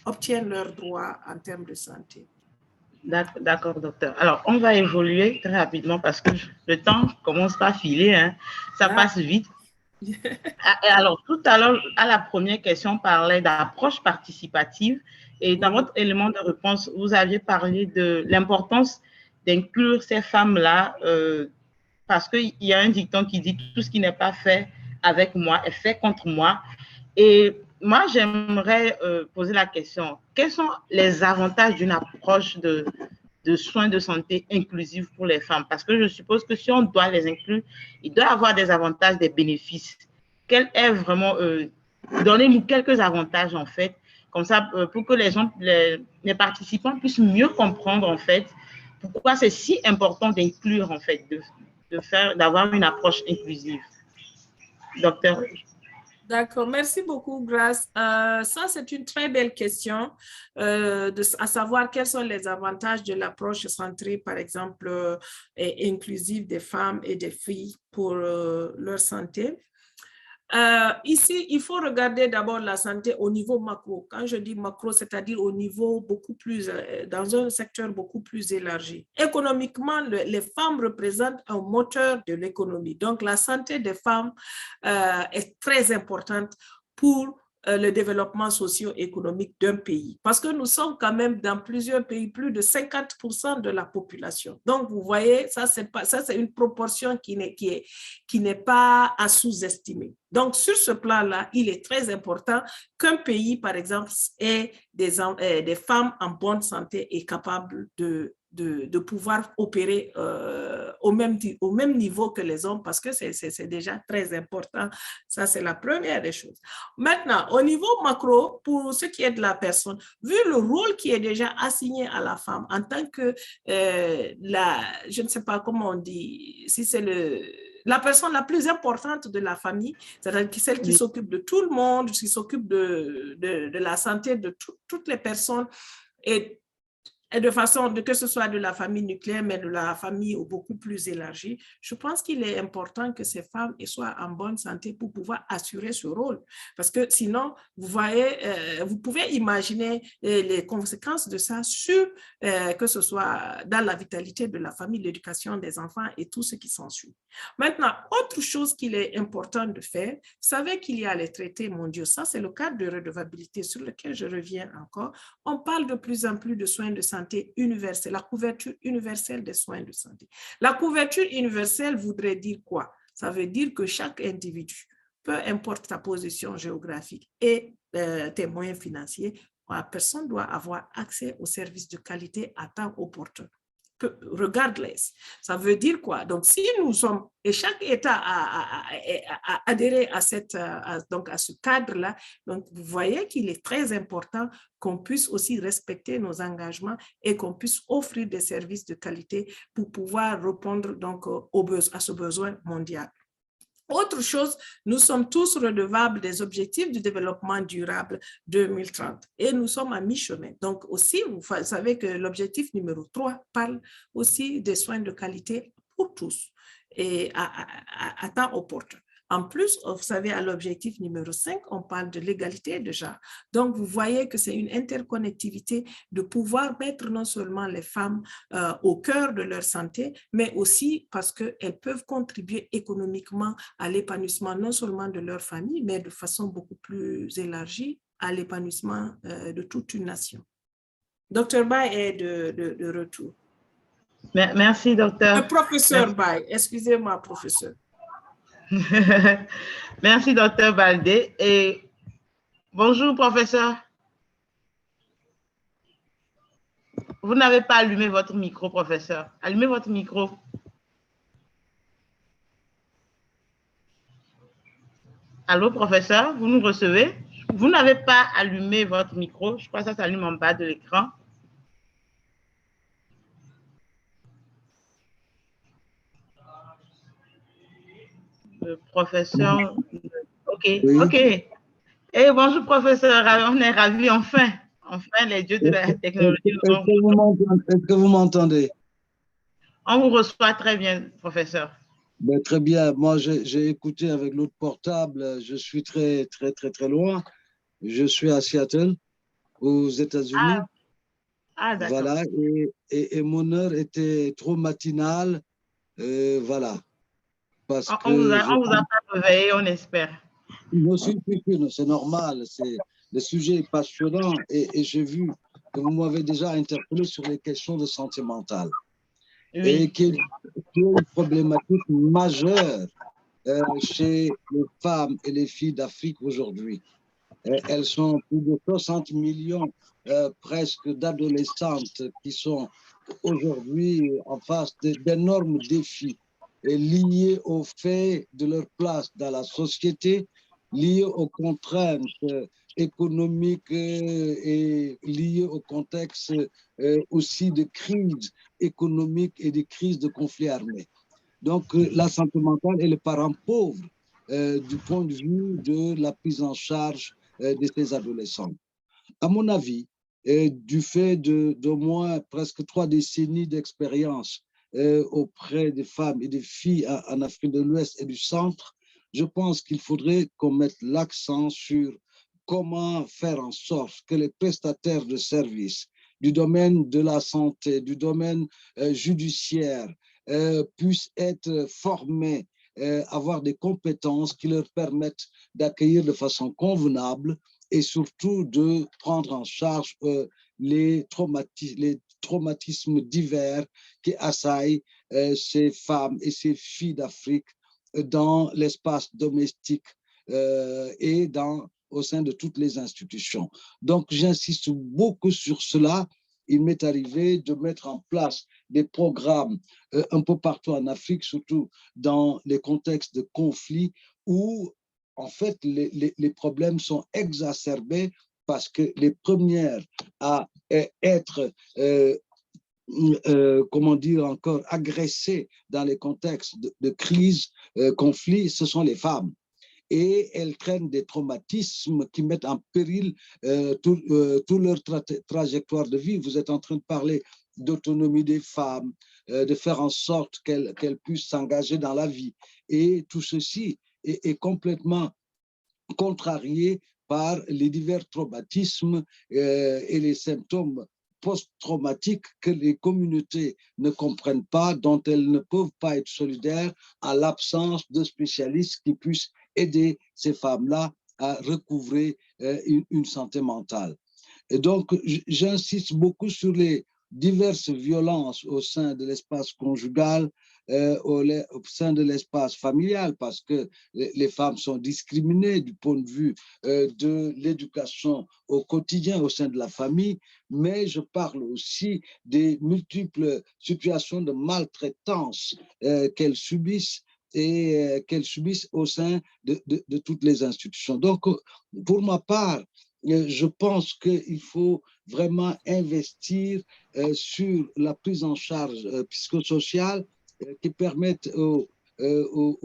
obtiennent leurs droits en termes de santé. D'accord, docteur. Alors, on va évoluer très rapidement parce que le temps commence à filer, hein. Ça passe vite. Alors, tout à l'heure, à la première question, on parlait d'approche participative et dans votre élément de réponse, vous aviez parlé de l'importance d'inclure ces femmes-là parce qu'il y a un dicton qui dit « tout ce qui n'est pas fait avec moi est fait contre moi ». Et moi, j'aimerais poser la question, quels sont les avantages d'une approche de soins de santé inclusive pour les femmes? Parce que je suppose que si on doit les inclure, il doit y avoir des avantages, des bénéfices. Quel est vraiment, donnez-nous quelques avantages en fait Comme ça, pour que les participants puissent mieux comprendre, en fait, pourquoi c'est si important d'inclure, en fait, d'avoir une approche inclusive. Docteur. D'accord, merci beaucoup, Grace. Ça, c'est une très belle question, à savoir quels sont les avantages de l'approche centrée, par exemple, et inclusive des femmes et des filles pour leur santé. Ici, il faut regarder d'abord la santé au niveau macro. Quand je dis macro, c'est-à-dire au niveau beaucoup plus, dans un secteur beaucoup plus élargi. Économiquement, les femmes représentent un moteur de l'économie. Donc, la santé des femmes est très importante pour le développement socio-économique d'un pays. Parce que nous sommes quand même dans plusieurs pays, plus de 50% de la population. Donc, vous voyez, ça, c'est une proportion qui n'est pas à sous-estimer. Donc, sur ce plan-là, il est très important qu'un pays, par exemple, ait des femmes en bonne santé et capables de pouvoir opérer au même niveau que les hommes, parce que c'est déjà très important. Ça, c'est la première des choses. Maintenant, au niveau macro, pour ce qui est de la personne, vu le rôle qui est déjà assigné à la femme en tant que je ne sais pas comment on dit, si c'est la personne la plus importante de la famille, c'est-à-dire celle qui s'occupe de tout le monde, qui s'occupe de la santé de toutes les personnes, et de façon que ce soit de la famille nucléaire, mais de la famille beaucoup plus élargie, je pense qu'il est important que ces femmes soient en bonne santé pour pouvoir assurer ce rôle. Parce que sinon, vous voyez, vous pouvez imaginer les conséquences de ça sur, que ce soit dans la vitalité de la famille, l'éducation des enfants et tout ce qui s'ensuit. Maintenant, autre chose qu'il est important de faire, vous savez qu'il y a les traités mondiaux. Ça, c'est le cadre de redevabilité sur lequel je reviens encore. On parle de plus en plus de soins de santé universelle, la couverture universelle des soins de santé. La couverture universelle voudrait dire quoi? Ça veut dire que chaque individu, peu importe ta position géographique et tes moyens financiers, la personne doit avoir accès aux services de qualité à temps opportun. Regardless. Ça veut dire quoi? Donc, si nous sommes, et chaque État a adhéré à ce cadre-là, donc vous voyez qu'il est très important qu'on puisse aussi respecter nos engagements et qu'on puisse offrir des services de qualité pour pouvoir répondre donc à ce besoin mondial. Autre chose, nous sommes tous redevables des objectifs du développement durable 2030 et nous sommes à mi-chemin. Donc aussi, vous savez que l'objectif numéro 3 parle aussi des soins de qualité pour tous et à temps opportun. En plus, vous savez, à l'objectif numéro 5, on parle de l'égalité de genre. Donc, vous voyez que c'est une interconnectivité de pouvoir mettre non seulement les femmes au cœur de leur santé, mais aussi parce qu'elles peuvent contribuer économiquement à l'épanouissement non seulement de leur famille, mais de façon beaucoup plus élargie à l'épanouissement de toute une nation. Dr. Bai est de retour. Merci, docteur. Le professeur Bai, excusez-moi, professeur. Merci, docteur Baldé. Et bonjour, professeur. Vous n'avez pas allumé votre micro, professeur. Allumez votre micro. Allô, professeur, vous nous recevez? Vous n'avez pas allumé votre micro. Je crois que ça s'allume en bas de l'écran. Le professeur. OK, oui. OK. Et bonjour, professeur. On est ravis, enfin. Enfin, les dieux de la technologie. Est-ce que vous m'entendez? On vous reçoit très bien, professeur. Ben, très bien. Moi, j'ai écouté avec l'autre portable. Je suis très loin. Je suis à Seattle, aux États-Unis. Ah, d'accord. Voilà. Et mon heure était trop matinale. Voilà. Parce on vous a pas réveillé, on espère. Non, c'est normal. Le sujet est passionnant et j'ai vu que vous m'avez déjà interpellé sur les questions de santé mentale. Oui. Et qu'il y a une problématique majeure chez les femmes et les filles d'Afrique aujourd'hui. Elles sont plus de 60 millions presque d'adolescentes qui sont aujourd'hui en face d'énormes défis liés au fait de leur place dans la société, liées aux contraintes économiques et liées au contexte aussi de crise économique et de crise de conflits armés. Donc, la santé mentale est le parent pauvre du point de vue de la prise en charge de ces adolescents. À mon avis, du fait d'au moins presque 3 décennies d'expérience auprès des femmes et des filles en Afrique de l'Ouest et du Centre, je pense qu'il faudrait qu'on mette l'accent sur comment faire en sorte que les prestataires de services du domaine de la santé, du domaine judiciaire, puissent être formés, avoir des compétences qui leur permettent d'accueillir de façon convenable et surtout de prendre en charge les traumatismes divers qui assaillent ces femmes et ces filles d'Afrique dans l'espace domestique et au sein de toutes les institutions. Donc, j'insiste beaucoup sur cela. Il m'est arrivé de mettre en place des programmes un peu partout en Afrique, surtout dans les contextes de conflits où, en fait, les problèmes sont exacerbés parce que les premières à être comment dire encore, agressées dans les contextes de crise, conflit, ce sont les femmes. Et elles traînent des traumatismes qui mettent en péril toute leur trajectoire de vie. Vous êtes en train de parler d'autonomie des femmes, de faire en sorte qu'elles puissent s'engager dans la vie. Et tout ceci est complètement contrarié par les divers traumatismes et les symptômes post-traumatiques que les communautés ne comprennent pas, dont elles ne peuvent pas être solidaires en l'absence de spécialistes qui puissent aider ces femmes-là à recouvrer une santé mentale. Et donc, j'insiste beaucoup sur les diverses violences au sein de l'espace conjugal, au sein de l'espace familial, parce que les femmes sont discriminées du point de vue de l'éducation au quotidien au sein de la famille, mais je parle aussi des multiples situations de maltraitance qu'elles subissent et qu'elles subissent au sein de toutes les institutions. Donc, pour ma part, je pense qu'il faut vraiment investir sur la prise en charge psychosociale qui permette aux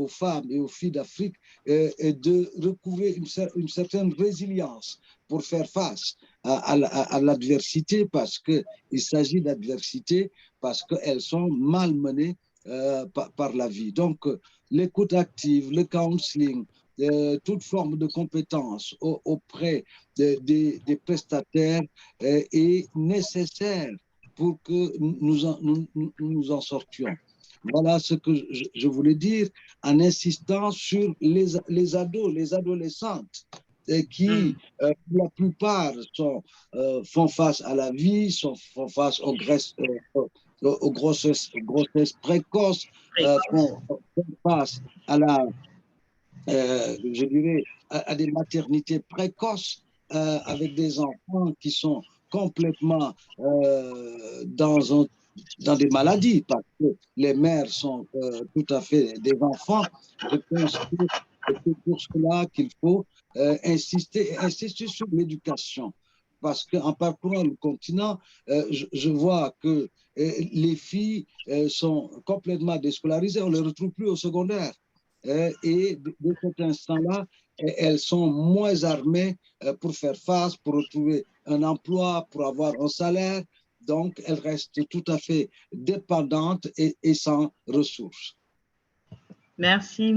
femmes et aux filles d'Afrique de recouvrer une certaine résilience pour faire face à l'adversité, parce qu'il s'agit d'adversité, parce qu'elles sont malmenées par la vie. Donc, l'écoute active, le counseling, toute forme de compétence auprès des prestataires est nécessaire pour que nous en sortions. Voilà ce que je voulais dire en insistant sur les ados, les adolescentes qui, pour la plupart, font face à la vie, font face aux grossesses précoces, font face à je dirais, à des maternités précoces avec des enfants qui sont complètement dans des maladies, parce que les mères sont tout à fait des enfants. Je pense que c'est pour cela qu'il faut insister sur l'éducation. Parce qu'en parcourant le continent, je vois que les filles sont complètement déscolarisées, on ne les retrouve plus au secondaire. Et de cet instant-là, elles sont moins armées pour faire face, pour retrouver un emploi, pour avoir un salaire. Donc, elles restent tout à fait dépendantes et sans ressources. Merci,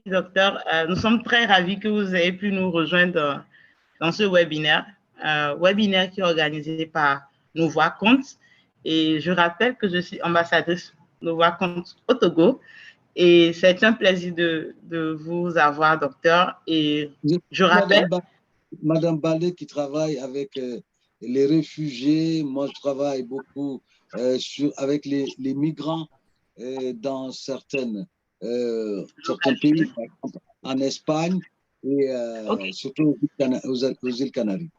docteur. Nous sommes très ravis que vous ayez pu nous rejoindre dans ce webinaire, webinaire qui est organisé par Nos Voix Comptent. Et je rappelle que je suis ambassadrice Nos Voix Comptent au Togo. Et c'est un plaisir de vous avoir, docteur. Et je rappelle… Madame Ballet qui travaille avec les réfugiés. Moi, je travaille beaucoup avec les migrants dans certains pays, par exemple en Espagne et surtout aux îles Canaries.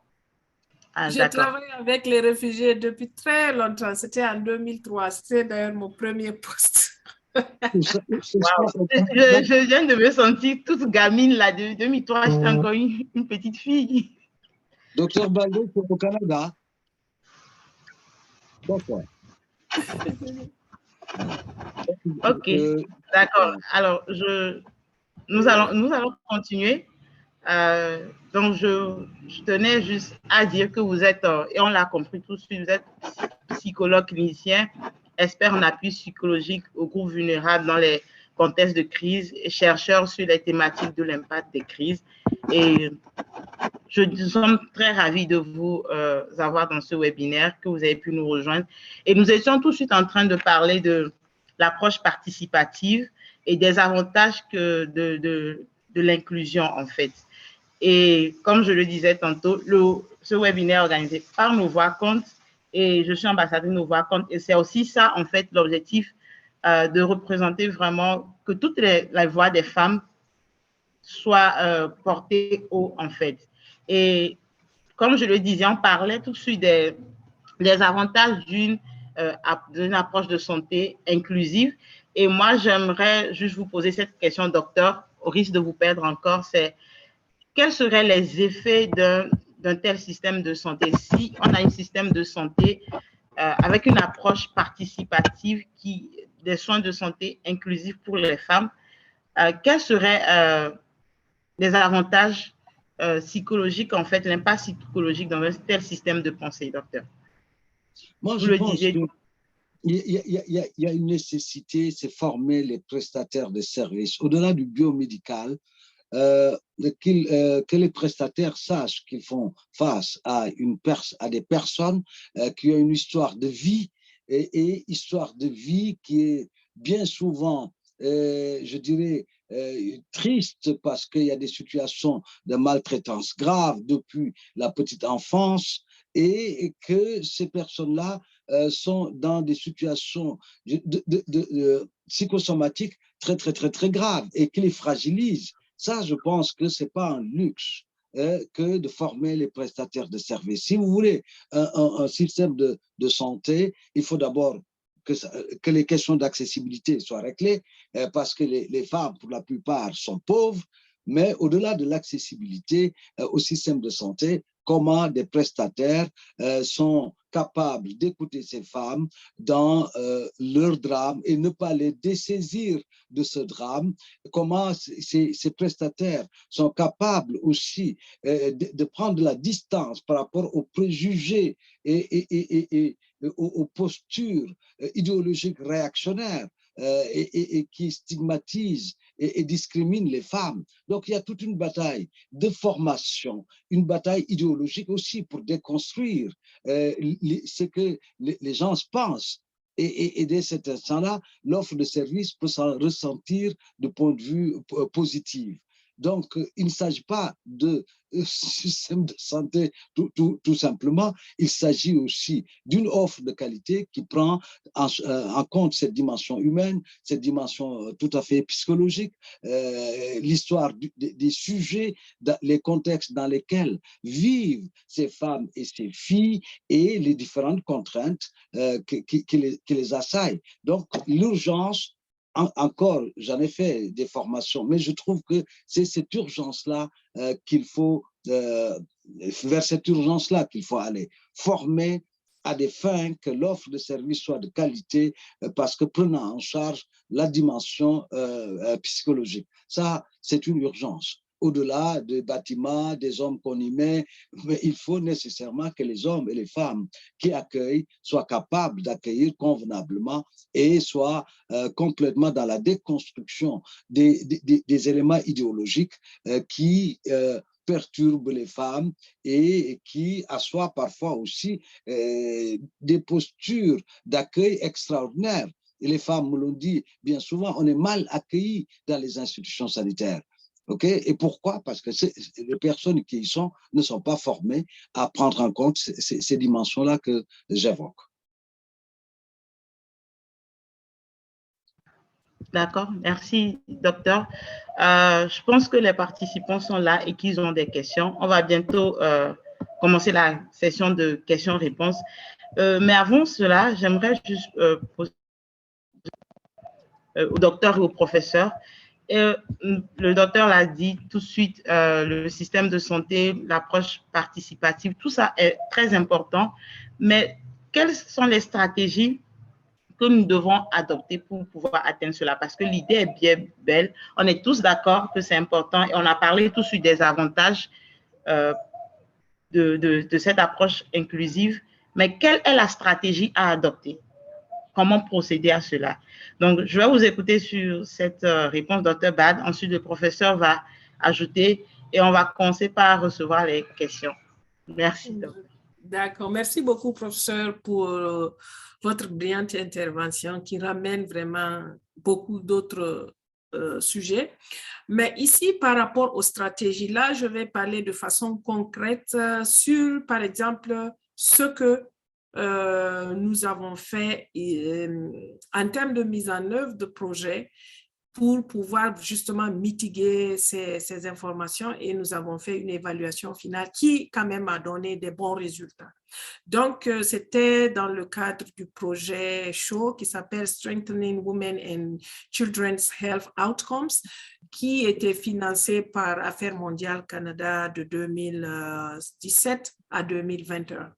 Je travaille avec les réfugiés depuis très longtemps. C'était en 2003. C'était d'ailleurs mon premier poste. Je viens de me sentir toute gamine là, de demi-tour, j'étais encore une petite fille. Docteur Baldo, c'est au Canada. D'accord. Ok, d'accord. Alors, nous allons continuer. Donc, je tenais juste à dire que vous êtes, et on l'a compris tout de suite, vous êtes psychologue clinicien, expert en appui psychologique aux groupes vulnérables dans les contextes de crise et chercheur sur les thématiques de l'impact des crises. Et nous sommes très ravis de vous avoir dans ce webinaire, que vous avez pu nous rejoindre. Et nous étions tout de suite en train de parler de l'approche participative et des avantages de l'inclusion, en fait. Et comme je le disais tantôt, ce webinaire est organisé par Nos Voix Comptent et je suis ambassadeur de Nos Voix Comptent. Et c'est aussi ça, en fait, l'objectif de représenter vraiment que toutes les voix des femmes soient portées haut, en fait. Et comme je le disais, on parlait tout de suite des avantages d'une approche de santé inclusive. Et moi, j'aimerais juste vous poser cette question, docteur, au risque de vous perdre encore, c'est quels seraient les effets d'un tel système de santé si on a un système de santé avec une approche participative des soins de santé inclusifs pour les femmes, quels seraient les avantages psychologiques, en fait, l'impact psychologique dans un tel système de pensée, docteur? Moi, je pense qu'il y a une nécessité, c'est former les prestataires de services. Au-delà du biomédical, que les prestataires sachent qu'ils font face à des personnes qui ont une histoire de vie et histoire de vie qui est bien souvent, je dirais, triste parce qu'il y a des situations de maltraitance grave depuis la petite enfance et que ces personnes-là sont dans des situations psychosomatiques très, très, très, très graves et qui les fragilisent. Ça, je pense que ce n'est pas un luxe que de former les prestataires de services. Si vous voulez un système de santé, il faut d'abord que les questions d'accessibilité soient réglées parce que les femmes, pour la plupart, sont pauvres. Mais au-delà de l'accessibilité au système de santé, comment des prestataires sont capables d'écouter ces femmes dans leur drame et ne pas les dessaisir de ce drame, comment ces prestataires sont capables aussi de prendre la distance par rapport aux préjugés et aux postures idéologiques réactionnaires et qui stigmatisent et discriminent les femmes. Donc, il y a toute une bataille de formation, une bataille idéologique aussi pour déconstruire ce que les gens pensent. Et dès cet instant-là, l'offre de service peut s'en ressentir de point de vue positif. Donc, il ne s'agit pas de système de santé tout simplement. Il s'agit aussi d'une offre de qualité qui prend en compte cette dimension humaine, cette dimension tout à fait psychologique, l'histoire des sujets, les contextes dans lesquels vivent ces femmes et ces filles et les différentes contraintes qui les assaillent. Donc, l'urgence, encore, j'en ai fait des formations, mais je trouve que c'est cette urgence-là qu'il faut, vers cette urgence-là qu'il faut aller, former à des fins que l'offre de service soit de qualité parce que prenant en charge la dimension psychologique. Ça, c'est une urgence. Au-delà des bâtiments, des hommes qu'on y met, mais il faut nécessairement que les hommes et les femmes qui accueillent soient capables d'accueillir convenablement et soient complètement dans la déconstruction des éléments idéologiques qui perturbent les femmes et qui assoient parfois aussi des postures d'accueil extraordinaires. Et les femmes me l'ont dit bien souvent, on est mal accueillis dans les institutions sanitaires. Okay? Et pourquoi? Parce que les personnes qui y sont ne sont pas formées à prendre en compte ces dimensions-là que j'évoque. D'accord, merci, docteur. Je pense que les participants sont là et qu'ils ont des questions. On va bientôt commencer la session de questions-réponses. Mais avant cela, j'aimerais juste poser au docteur et au professeur. Et le docteur l'a dit tout de suite, le système de santé, l'approche participative, tout ça est très important. Mais quelles sont les stratégies que nous devons adopter pour pouvoir atteindre cela? Parce que l'idée est bien belle. On est tous d'accord que c'est important et on a parlé tout de suite des avantages de cette approche inclusive. Mais quelle est la stratégie à adopter? Comment procéder à cela? Donc, je vais vous écouter sur cette réponse, Dr. Bad. Ensuite, le professeur va ajouter et on va commencer par recevoir les questions. Merci. D'accord. Merci beaucoup, professeur, pour votre brillante intervention qui ramène vraiment beaucoup d'autres sujets. Mais ici, par rapport aux stratégies, là, je vais parler de façon concrète sur, par exemple, ce que nous avons fait en termes de mise en œuvre de projets pour pouvoir justement mitiguer ces informations, et nous avons fait une évaluation finale qui quand même a donné des bons résultats. Donc, c'était dans le cadre du projet SHOW qui s'appelle Strengthening Women and Children's Health Outcomes, qui était financé par Affaires mondiales Canada de 2017 à 2021.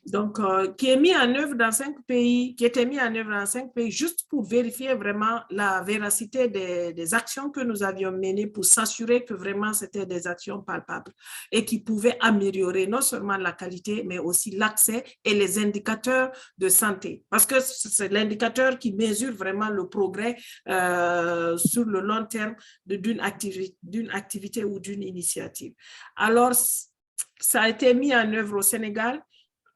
Donc, qui est mis en œuvre dans 5 pays, qui était mis en œuvre dans 5 pays juste pour vérifier vraiment la véracité des actions que nous avions menées pour s'assurer que vraiment c'était des actions palpables et qui pouvaient améliorer non seulement la qualité, mais aussi l'accès et les indicateurs de santé. Parce que c'est l'indicateur qui mesure vraiment le progrès sur le long terme d'une activité ou d'une initiative. Alors, ça a été mis en œuvre au Sénégal,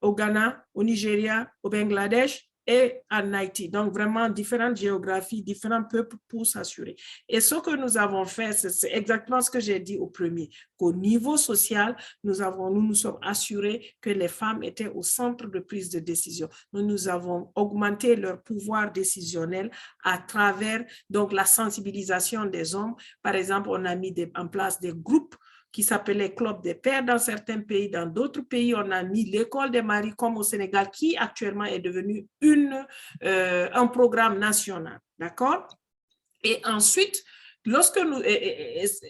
au Ghana, au Nigeria, au Bangladesh et en Haïti. Donc, vraiment, différentes géographies, différents peuples pour s'assurer. Et ce que nous avons fait, c'est exactement ce que j'ai dit au premier, qu'au niveau social, nous nous sommes assurés que les femmes étaient au centre de prise de décision. Nous avons augmenté leur pouvoir décisionnel à travers donc, la sensibilisation des hommes. Par exemple, on a mis en place des groupes qui s'appelait Club des pères dans certains pays. Dans d'autres pays, on a mis l'école des maris, comme au Sénégal, qui actuellement est devenu un programme national. D'accord? Et ensuite, lorsque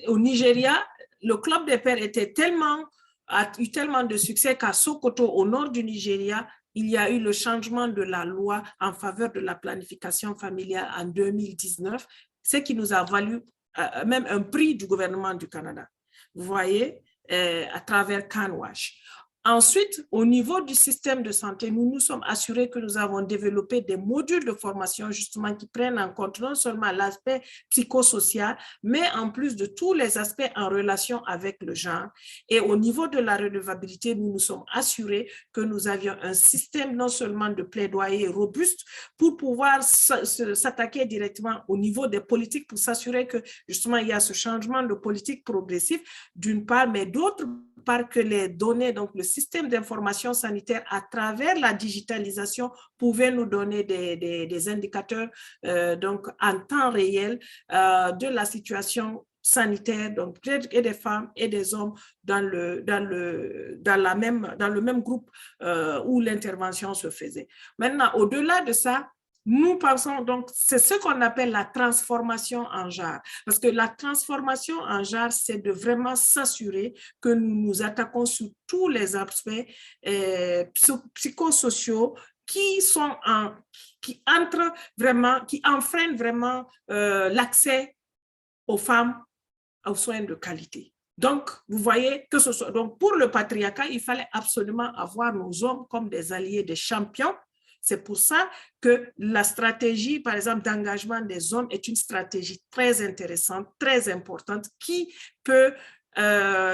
au Nigeria, le Club des pères a eu tellement de succès qu'à Sokoto, au nord du Nigeria, il y a eu le changement de la loi en faveur de la planification familiale en 2019, ce qui nous a valu même un prix du gouvernement du Canada. Vous voyez, à travers CanWash. Ensuite, au niveau du système de santé, nous nous sommes assurés que nous avons développé des modules de formation justement qui prennent en compte non seulement l'aspect psychosocial, mais en plus de tous les aspects en relation avec le genre. Et au niveau de la redevabilité, nous nous sommes assurés que nous avions un système non seulement de plaidoyer robuste pour pouvoir s'attaquer directement au niveau des politiques pour s'assurer que justement il y a ce changement de politique progressif d'une part, mais d'autre part que les données, donc le système d'information sanitaire à travers la digitalisation pouvait nous donner des indicateurs donc en temps réel de la situation sanitaire, donc et des femmes et des hommes dans le même groupe où l'intervention se faisait. Maintenant, au-delà de ça, nous pensons donc, c'est ce qu'on appelle la transformation en genre. Parce que la transformation en genre, c'est de vraiment s'assurer que nous nous attaquons sur tous les aspects psychosociaux qui enfreignent vraiment l'accès aux femmes aux soins de qualité. Donc, vous voyez que ce soit, donc pour le patriarcat, il fallait absolument avoir nos hommes comme des alliés, des champions. C'est pour ça que la stratégie, par exemple, d'engagement des hommes est une stratégie très intéressante, très importante, qui peut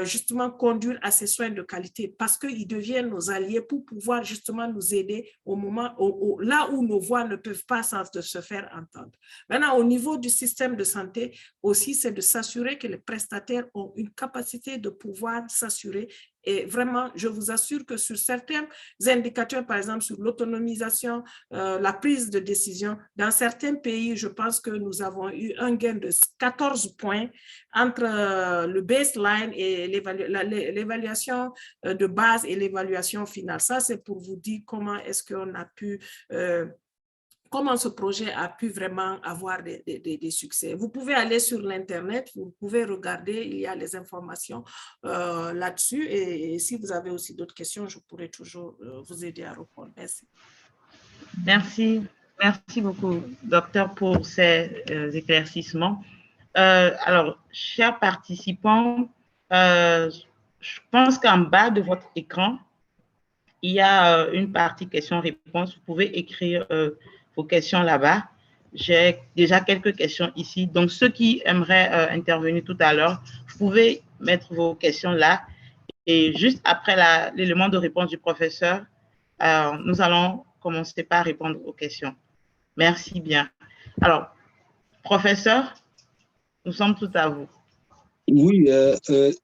justement conduire à ces soins de qualité parce qu'ils deviennent nos alliés pour pouvoir justement nous aider au moment là où nos voix ne peuvent pas se faire entendre. Maintenant, au niveau du système de santé aussi, c'est de s'assurer que les prestataires ont une capacité de pouvoir s'assurer. Et vraiment, je vous assure que sur certains indicateurs, par exemple sur l'autonomisation, la prise de décision, dans certains pays, je pense que nous avons eu un gain de 14 points entre le baseline et l'évaluation de base et l'évaluation finale. Ça, c'est pour vous dire comment est-ce qu'on a pu comment ce projet a pu vraiment avoir des succès. Vous pouvez aller sur l'Internet, vous pouvez regarder, il y a les informations là-dessus. Et si vous avez aussi d'autres questions, je pourrai toujours vous aider à répondre. Merci. Merci. Merci beaucoup, docteur, pour ces éclaircissements. Alors, chers participants, je pense qu'en bas de votre écran, il y a une partie questions-réponses. Vous pouvez écrire vos questions là-bas. J'ai déjà quelques questions ici. Donc, ceux qui aimeraient intervenir tout à l'heure, vous pouvez mettre vos questions là. Et juste après l'élément de réponse du professeur, nous allons commencer par répondre aux questions. Merci bien. Alors, professeur, nous sommes tout à vous. Oui,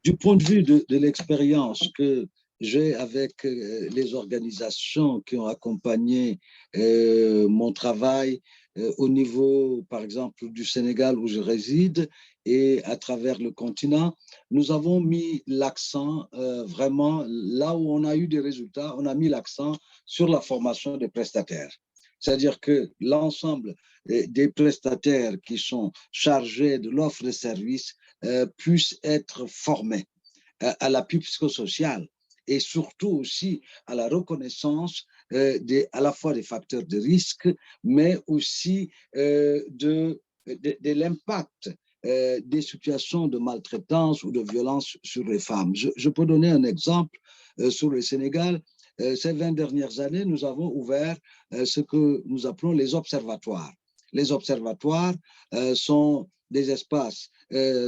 du point de vue de l'expérience que j'ai avec les organisations qui ont accompagné mon travail au niveau, par exemple, du Sénégal où je réside et à travers le continent, nous avons mis l'accent vraiment là où on a eu des résultats, on a mis l'accent sur la formation des prestataires. C'est-à-dire que l'ensemble des prestataires qui sont chargés de l'offre de services puissent être formés à l'appui psychosocial et surtout aussi à la reconnaissance à la fois des facteurs de risque, mais aussi de l'impact des situations de maltraitance ou de violence sur les femmes. Je peux donner un exemple sur le Sénégal. Ces 20 dernières années, nous avons ouvert ce que nous appelons les observatoires. Les observatoires sont des espaces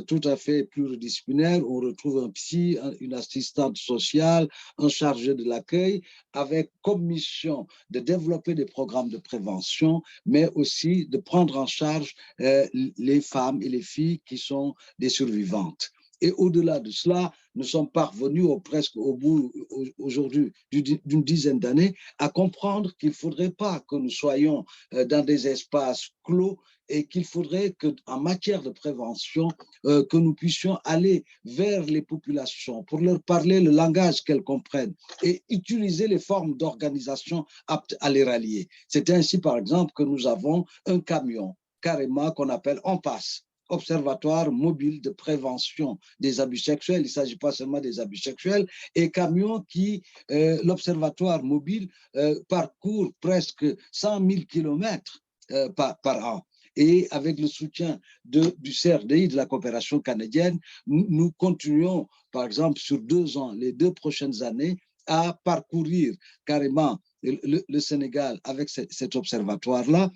tout à fait pluridisciplinaires. On retrouve un psy, une assistante sociale, un chargé de l'accueil, avec comme mission de développer des programmes de prévention, mais aussi de prendre en charge les femmes et les filles qui sont des survivantes. Et au-delà de cela, nous sommes parvenus presque au bout aujourd'hui d'une dizaine d'années à comprendre qu'il ne faudrait pas que nous soyons dans des espaces clos et qu'il faudrait qu'en matière de prévention, que nous puissions aller vers les populations pour leur parler le langage qu'elles comprennent et utiliser les formes d'organisation aptes à les rallier. C'est ainsi, par exemple, que nous avons un camion carrément qu'on appelle On Passe, Observatoire mobile de prévention des abus sexuels. Il ne s'agit pas seulement des abus sexuels. Et camion qui, l'observatoire mobile, parcourt presque 100 000 kilomètres par an. Et avec le soutien du CRDI, de la coopération canadienne, nous continuons, par exemple, sur 2 ans, les 2 prochaines années, à parcourir carrément le Sénégal avec cet observatoire-là,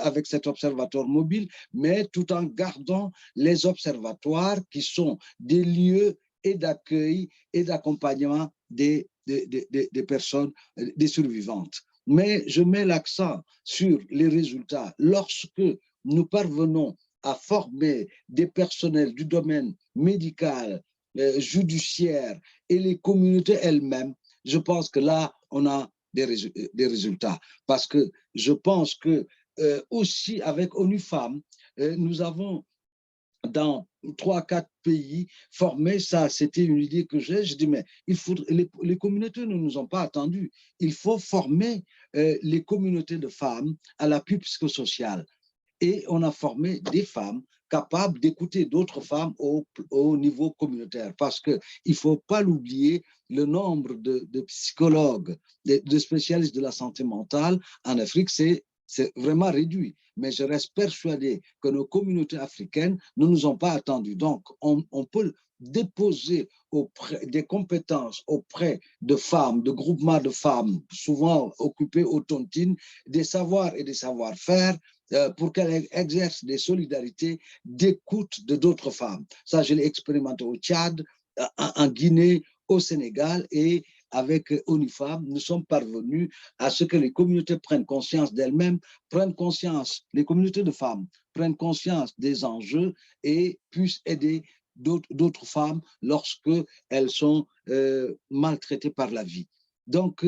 avec cet observatoire mobile, mais tout en gardant les observatoires qui sont des lieux et d'accueil et d'accompagnement des personnes, des survivantes. Mais je mets l'accent sur les résultats. Lorsque nous parvenons à former des personnels du domaine médical, judiciaire et les communautés elles-mêmes, je pense que là, on a des résultats. Parce que je pense que aussi avec ONU Femmes, nous avons dans 3-4 pays formé ça. C'était une idée que j'ai. Je dis, mais les communautés ne nous ont pas attendus. Il faut former les communautés de femmes à l'appui psychosocial. Et on a formé des femmes capables d'écouter d'autres femmes au niveau communautaire. Parce qu'il ne faut pas l'oublier, le nombre de psychologues, de spécialistes de la santé mentale en Afrique, c'est vraiment réduit. Mais je reste persuadé que nos communautés africaines ne nous ont pas attendus. Donc, on peut déposer des compétences auprès de femmes, de groupements de femmes, souvent occupées aux tontines, des savoirs et des savoir-faire pour qu'elles exercent des solidarités d'écoute de d'autres femmes. Ça, je l'ai expérimenté au Tchad, en Guinée, au Sénégal et avec ONU Femmes, nous sommes parvenus à ce que les communautés prennent conscience d'elles-mêmes, prennent conscience, les communautés de femmes prennent conscience des enjeux et puissent aider d'autres femmes lorsqu'elles sont maltraitées par la vie. Donc,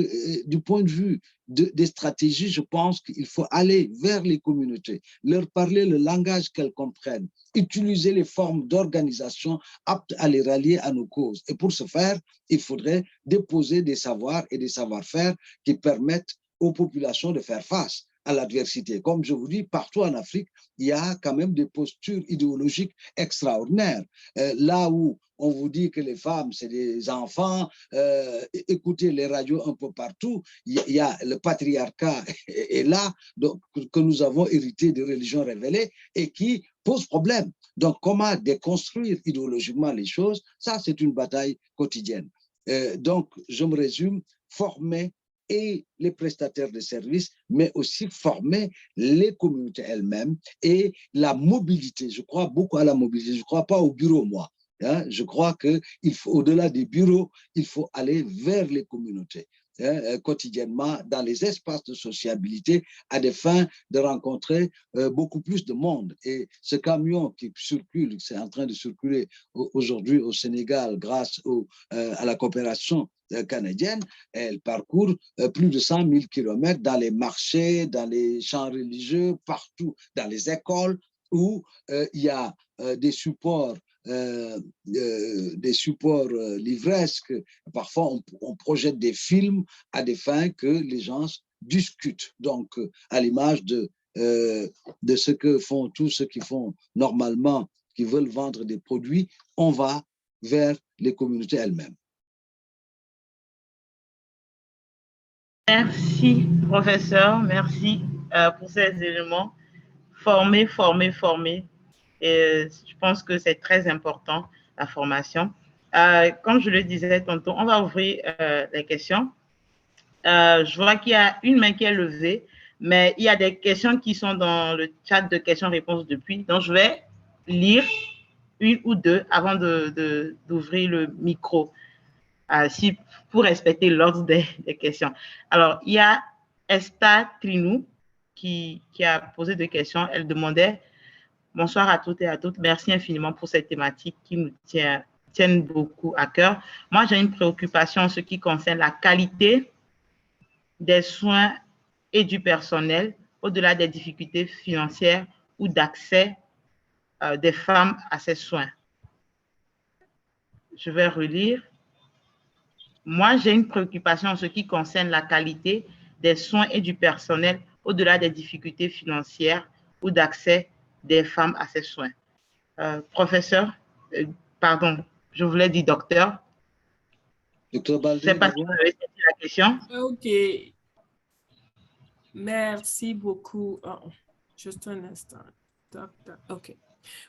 du point de vue des stratégies, je pense qu'il faut aller vers les communautés, leur parler le langage qu'elles comprennent, utiliser les formes d'organisation aptes à les rallier à nos causes. Et pour ce faire, il faudrait déposer des savoirs et des savoir-faire qui permettent aux populations de faire face à l'adversité. Comme je vous dis, partout en Afrique, il y a quand même des postures idéologiques extraordinaires. Là où on vous dit que les femmes, c'est des enfants, écoutez les radios un peu partout, il y a le patriarcat est là, donc, que nous avons hérité de religions révélées et qui pose problème. Donc, comment déconstruire idéologiquement les choses, ça, c'est une bataille quotidienne. Donc, je me résume, former et les prestataires de services, mais aussi former les communautés elles-mêmes et la mobilité. Je crois beaucoup à la mobilité. Je ne crois pas au bureau, moi. Hein? Je crois qu'au-delà des bureaux, il faut aller vers les communautés. Quotidiennement dans les espaces de sociabilité à des fins de rencontrer beaucoup plus de monde. Et ce camion qui circule, c'est en train de circuler aujourd'hui au Sénégal grâce à la coopération canadienne, elle parcourt plus de 100 000 kilomètres dans les marchés, dans les champs religieux, partout, dans les écoles où il y a des supports livresques. Parfois, on projette des films à des fins que les gens discutent. Donc, à l'image de ce que font tous ceux qui font normalement, qui veulent vendre des produits, on va vers les communautés elles-mêmes. Merci, professeur. Merci pour ces éléments. Former, former, former. Et je pense que c'est très important, la formation. Comme je le disais tantôt, on va ouvrir les questions. Je vois qu'il y a une main qui est levée, mais il y a des questions qui sont dans le chat de questions-réponses depuis. Donc, je vais lire une ou deux avant d'ouvrir le micro, pour respecter l'ordre des questions. Alors, il y a Esther Trinou qui a posé deux questions. Elle demandait: bonsoir à toutes et à toutes. Merci infiniment pour cette thématique qui nous tiennent beaucoup à cœur. Moi, j'ai une préoccupation en ce qui concerne la qualité des soins et du personnel au-delà des difficultés financières ou d'accès des femmes à ces soins. Je vais relire. Moi, j'ai une préoccupation en ce qui concerne la qualité des soins et du personnel au-delà des difficultés financières ou d'accès des femmes à ces soins. Professeur, pardon, je voulais dire docteur. Docteur Baldé, je ne sais pas si vous avez saisi la question. OK. Merci beaucoup. Oh, juste un instant. Docteur. OK.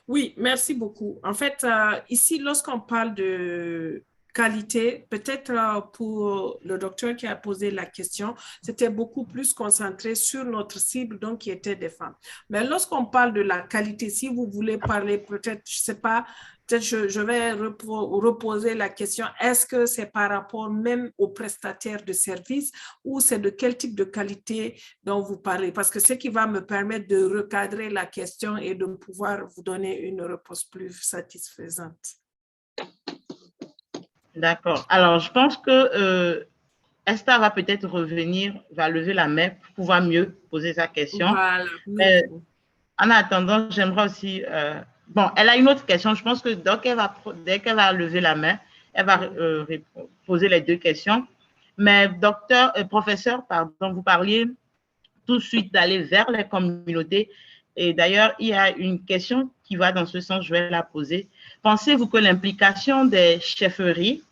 Oui, merci beaucoup. En fait, ici, lorsqu'on parle de qualité, peut-être pour le docteur qui a posé la question, c'était beaucoup plus concentré sur notre cible, donc qui était des femmes. Mais lorsqu'on parle de la qualité, si vous voulez parler, peut-être, je ne sais pas, peut-être je vais reposer la question, est-ce que c'est par rapport même aux prestataires de services ou c'est de quel type de qualité dont vous parlez? Parce que ce qui va me permettre de recadrer la question et de pouvoir vous donner une réponse plus satisfaisante. D'accord. Alors, je pense que Esther va peut-être revenir, va lever la main pour pouvoir mieux poser sa question. Voilà. En attendant, j'aimerais aussi... bon, elle a une autre question. Je pense que dès qu'elle va lever la main, elle va poser les deux questions. Mais professeur, pardon, vous parliez tout de suite d'aller vers les communautés. Et d'ailleurs, il y a une question qui va dans ce sens, je vais la poser. Pensez-vous que l'implication des chefferies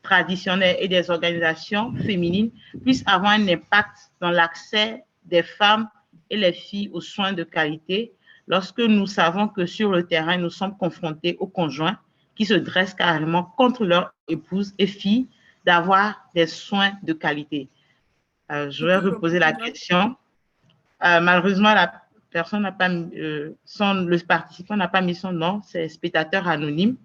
traditionnelles et des organisations féminines puisse avoir un impact dans l'accès des femmes et les filles aux soins de qualité lorsque nous savons que sur le terrain, nous sommes confrontés aux conjoints qui se dressent carrément contre leurs épouses et filles d'avoir des soins de qualité? Je vais reposer la question. Malheureusement, la personne n'a pas le participant n'a pas mis son nom, c'est spectateur anonyme.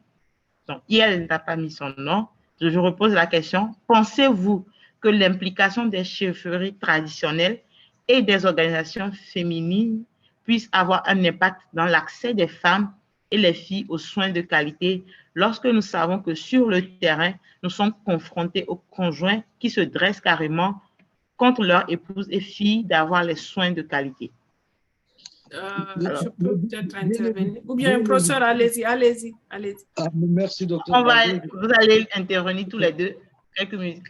Donc, elle n'a pas mis son nom. Je repose la question. Pensez-vous que l'implication des chefferies traditionnelles et des organisations féminines puisse avoir un impact dans l'accès des femmes et les filles aux soins de qualité lorsque nous savons que sur le terrain, nous sommes confrontés aux conjoints qui se dressent carrément contre leurs épouses et filles d'avoir les soins de qualité? Je peux peut-être intervenir. Ou bien, professeur, allez-y. Merci, docteur. Vous allez intervenir tous les deux. Quelques minutes.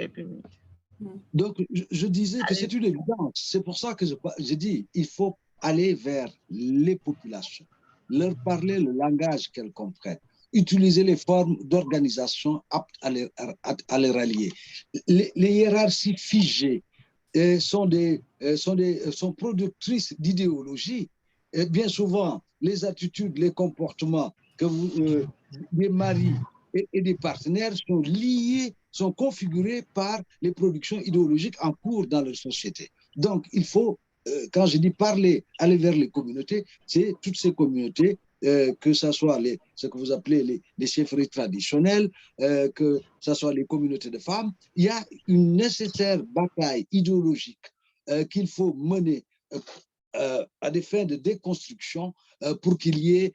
Donc, je disais que c'est une évidence. C'est pour ça que je dis il faut aller vers les populations, leur parler le langage qu'elles comprennent, utiliser les formes d'organisation aptes à les rallier. Les hiérarchies figées sont productrices d'idéologie. Bien souvent, les attitudes, les comportements des maris et des partenaires sont liés, sont configurés par les productions idéologiques en cours dans leur société. Donc, il faut, quand je dis parler, aller vers les communautés, c'est toutes ces communautés, que ce soit ce que vous appelez les chefferies traditionnelles, que ce soit les communautés de femmes. Il y a une nécessaire bataille idéologique qu'il faut mener à des fins de déconstruction pour qu'il y ait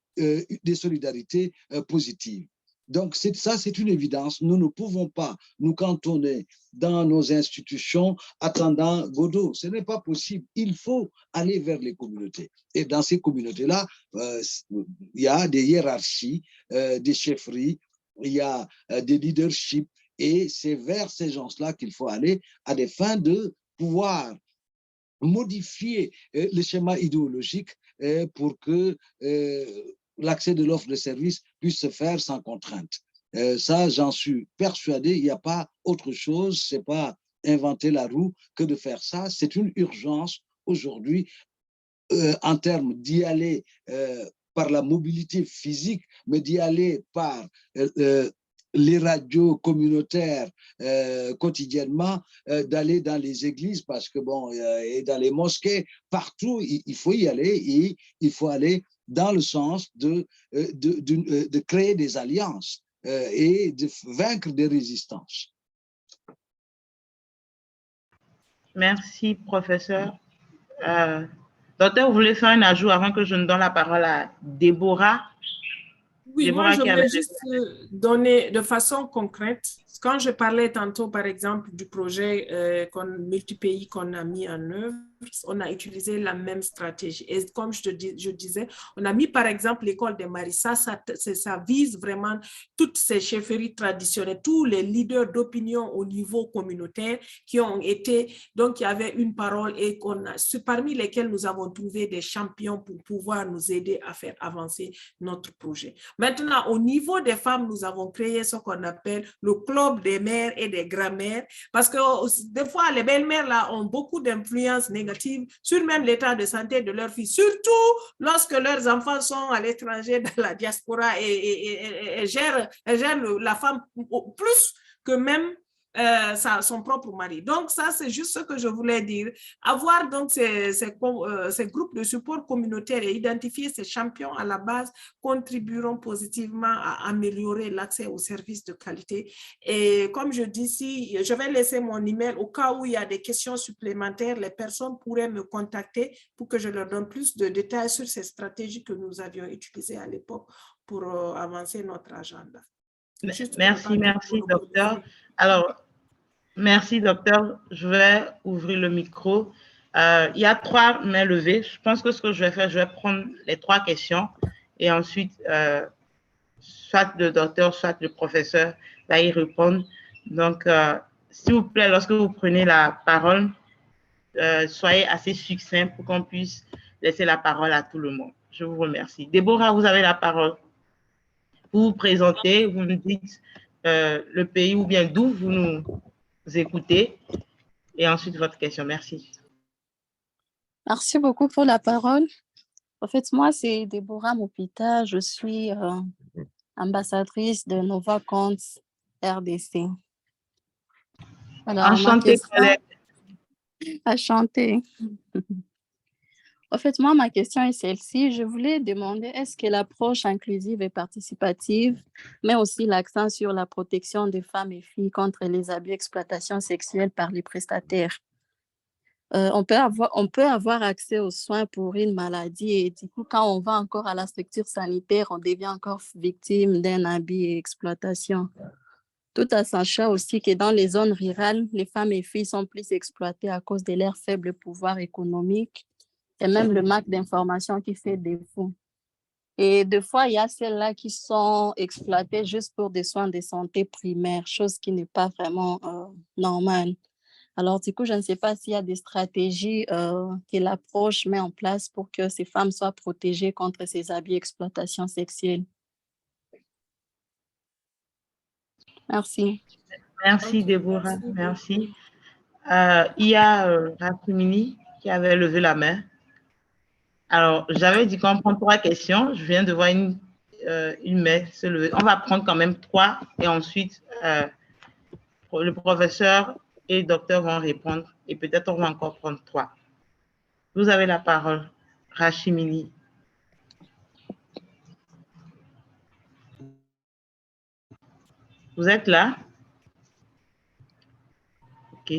des solidarités positives. Donc, ça, c'est une évidence. Nous ne pouvons pas nous cantonner dans nos institutions attendant Godot. Ce n'est pas possible. Il faut aller vers les communautés. Et dans ces communautés-là, il y a des hiérarchies, des chefferies, il y a des leaderships. Et c'est vers ces gens-là qu'il faut aller à des fins de pouvoir modifier le schéma idéologique pour que l'accès de l'offre de service puisse se faire sans contrainte. Ça, j'en suis persuadé, il n'y a pas autre chose, ce n'est pas inventer la roue que de faire ça. C'est une urgence aujourd'hui en termes d'y aller par la mobilité physique, mais d'y aller par les radios communautaires quotidiennement, d'aller dans les églises parce que bon, et dans les mosquées, partout, il faut y aller et il faut aller dans le sens de créer des alliances et de vaincre des résistances. Merci, professeur. Docteur, vous voulez faire un ajout avant que je ne donne la parole à Déborah? Oui, moi, je voulais juste donner de façon concrète. Quand je parlais tantôt, par exemple, du projet multi-pays qu'on a mis en œuvre, on a utilisé la même stratégie. Et comme je disais, on a mis par exemple l'école des maris. Ça vise vraiment toutes ces chefferies traditionnelles, tous les leaders d'opinion au niveau communautaire qui ont été, donc il y avait une parole et parmi lesquels nous avons trouvé des champions pour pouvoir nous aider à faire avancer notre projet. Maintenant, au niveau des femmes, nous avons créé ce qu'on appelle le club des mères et des grand-mères parce que des fois, les belles-mères là ont beaucoup d'influence négative sur même l'état de santé de leurs filles, surtout lorsque leurs enfants sont à l'étranger, dans la diaspora et gèrent la femme plus que même son propre mari. Donc, ça, c'est juste ce que je voulais dire. Avoir donc ces groupes de support communautaire et identifier ces champions à la base contribueront positivement à améliorer l'accès aux services de qualité. Et comme je dis, je vais laisser mon email au cas où il y a des questions supplémentaires, les personnes pourraient me contacter pour que je leur donne plus de détails sur ces stratégies que nous avions utilisées à l'époque pour avancer notre agenda. Merci, docteur. Alors, merci, docteur. Je vais ouvrir le micro. Il y a 3 mains levées. Je pense que ce que je vais faire, je vais prendre les 3 questions et ensuite, soit le docteur, soit le professeur va y répondre. Donc, s'il vous plaît, lorsque vous prenez la parole, soyez assez succinct pour qu'on puisse laisser la parole à tout le monde. Je vous remercie. Déborah, vous avez la parole. Vous vous présentez, vous nous dites le pays ou bien d'où vous nous écoutez et ensuite votre question. Merci. Merci beaucoup pour la parole. En fait, moi, c'est Déborah Mopita. Je suis ambassadrice de Nova Compte RDC. Alors, enchantée, collègue. Enchantée. En fait, moi, ma question est celle-ci. Je voulais demander, est-ce que l'approche inclusive et participative met aussi l'accent sur la protection des femmes et filles contre les abus et exploitations sexuelles par les prestataires? On peut avoir accès aux soins pour une maladie et du coup, quand on va encore à la structure sanitaire, on devient encore victime d'un abus et exploitation. Tout en sachant aussi que dans les zones rurales, les femmes et filles sont plus exploitées à cause de leur faible pouvoir économique et même le manque d'information qui fait défaut. Et des fois, il y a celles-là qui sont exploitées juste pour des soins de santé primaires, chose qui n'est pas vraiment normale. Alors, du coup, je ne sais pas s'il y a des stratégies que l'approche met en place pour que ces femmes soient protégées contre ces abus et exploitations sexuelles. Merci. Merci, Ok, Déborah. merci beaucoup. Merci. Il y a Ratimini qui avait levé la main. Alors, j'avais dit qu'on prend 3 questions. Je viens de voir une main se lever. On va prendre quand même 3 et ensuite, le professeur et le docteur vont répondre et peut-être on va encore prendre 3. Vous avez la parole, Rachimini. Vous êtes là? OK.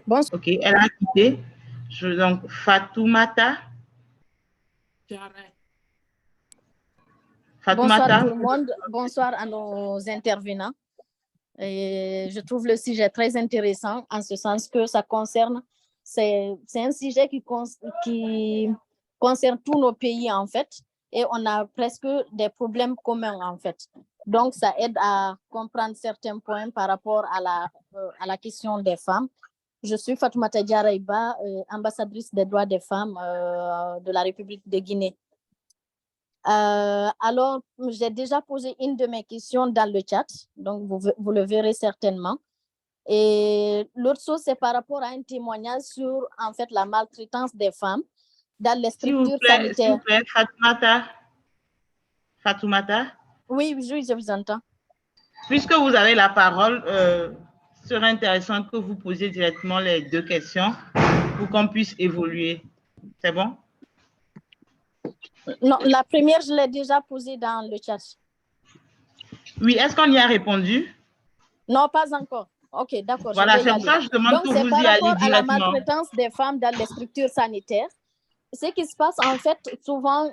Bonsoir. OK, elle a quitté. Donc, Fatoumata. Bonsoir Fatoumata. tout le monde. Bonsoir à nos intervenants. Et je trouve le sujet très intéressant en ce sens que ça concerne, c'est un sujet qui concerne tous nos pays en fait, et on a presque des problèmes communs en fait. Donc ça aide à comprendre certains points par rapport à la question des femmes. Je suis Fatoumata Diarra, ambassadrice des droits des femmes de la République de Guinée. Alors, j'ai déjà posé une de mes questions dans le chat, donc vous le verrez certainement. Et l'autre chose, c'est par rapport à un témoignage sur, en fait, la maltraitance des femmes dans les structures sanitaires. S'il vous plaît, Fatoumata. Oui, je vous entends. Puisque vous avez la parole, ce serait intéressant que vous posiez directement les 2 questions pour qu'on puisse évoluer. C'est bon? Non, la première, je l'ai déjà posée dans le chat. Oui, est-ce qu'on y a répondu? Non, pas encore. Ok, d'accord. Voilà, c'est pour ça que je demande que vous y allez directement. Donc, c'est par rapport à la maltraitance des femmes dans les structures sanitaires. Ce qui se passe, en fait, souvent,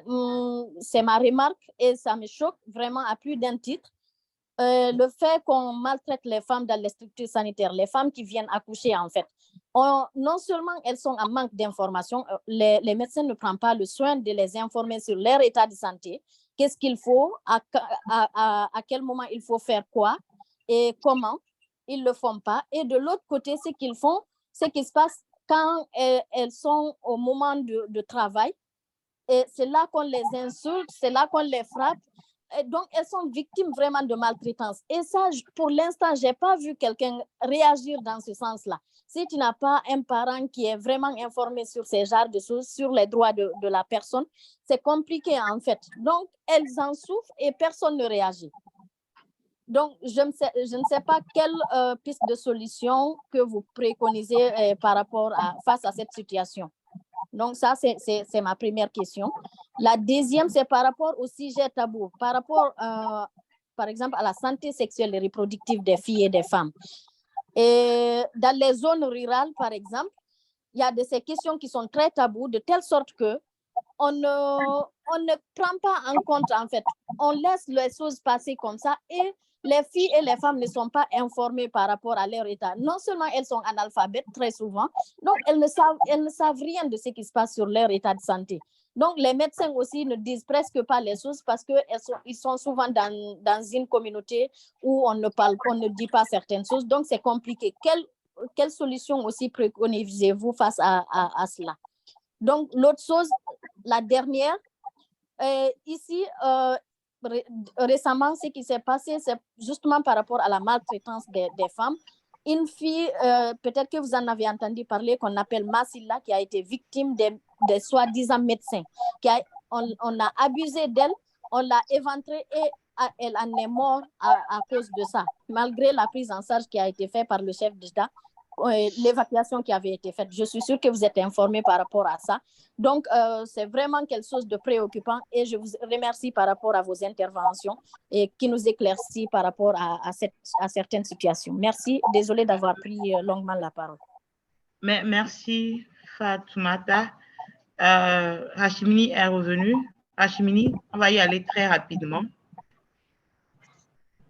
c'est ma remarque et ça me choque vraiment à plus d'un titre. Le fait qu'on maltraite les femmes dans les structures sanitaires, les femmes qui viennent accoucher, en fait, non seulement elles sont en manque d'informations, les médecins ne prennent pas le soin de les informer sur leur état de santé, qu'est-ce qu'il faut, à quel moment il faut faire quoi et comment, ils ne le font pas. Et de l'autre côté, ce qu'ils font, ce qui se passe quand elles sont au moment de travail, et c'est là qu'on les insulte, c'est là qu'on les frappe. Et donc, elles sont victimes vraiment de maltraitance. Et ça, pour l'instant, je n'ai pas vu quelqu'un réagir dans ce sens-là. Si tu n'as pas un parent qui est vraiment informé sur ces genres de choses, sur les droits de la personne, c'est compliqué en fait. Donc, elles en souffrent et personne ne réagit. Donc, je ne sais pas quelle piste de solution que vous préconisez par rapport face à cette situation. Donc, ça, c'est ma première question. La deuxième, c'est par rapport au sujet tabou, par rapport, par exemple, à la santé sexuelle et reproductive des filles et des femmes. Et dans les zones rurales, par exemple, il y a de ces questions qui sont très taboues, de telle sorte que on ne prend pas en compte, en fait. On laisse les choses passer comme ça et les filles et les femmes ne sont pas informées par rapport à leur état. Non seulement elles sont analphabètes très souvent, donc elles ne savent rien de ce qui se passe sur leur état de santé. Donc les médecins aussi ne disent presque pas les choses parce qu'ils sont souvent dans une communauté où on ne dit pas certaines choses. Donc c'est compliqué. Quelle solution aussi préconisez-vous face à cela? Donc l'autre chose, la dernière, ici, récemment, ce qui s'est passé, c'est justement par rapport à la maltraitance des femmes. Une fille, peut-être que vous en avez entendu parler, qu'on appelle Massila, qui a été victime des soi-disant médecins. On a abusé d'elle, on l'a éventrée et elle en est morte à cause de ça, malgré la prise en charge qui a été faite par le chef d'État, l'évacuation qui avait été faite. Je suis sûre que vous êtes informés par rapport à ça. Donc, c'est vraiment quelque chose de préoccupant et je vous remercie par rapport à vos interventions et qui nous éclaircit par rapport à certaines situations. Merci. Désolée d'avoir pris longuement la parole. Merci, Fatoumata. Hachimini est revenu. Hachimini, on va y aller très rapidement.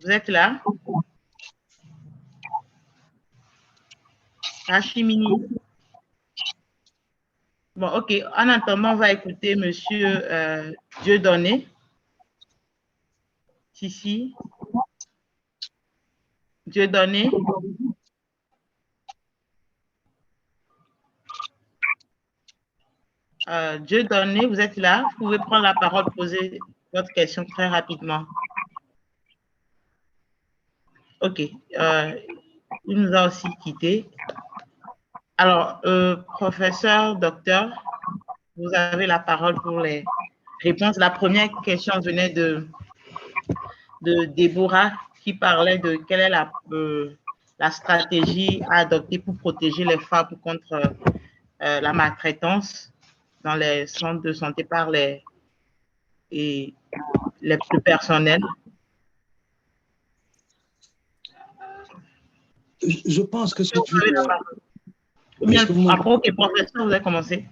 Vous êtes là? Hachimini. Bon, OK. En attendant, on va écouter Monsieur Dieudonné. Ici. Dieudonné. Dieudonné, vous êtes là? Vous pouvez prendre la parole, poser votre question très rapidement. OK. Il nous a aussi quittés. Alors, professeur, docteur, vous avez la parole pour les réponses. La première question venait de Déborah qui parlait de quelle est la stratégie à adopter pour protéger les femmes contre la maltraitance dans les centres de santé par le personnel. Je pense que c'est Après, OK, professeur, vous avez commencé.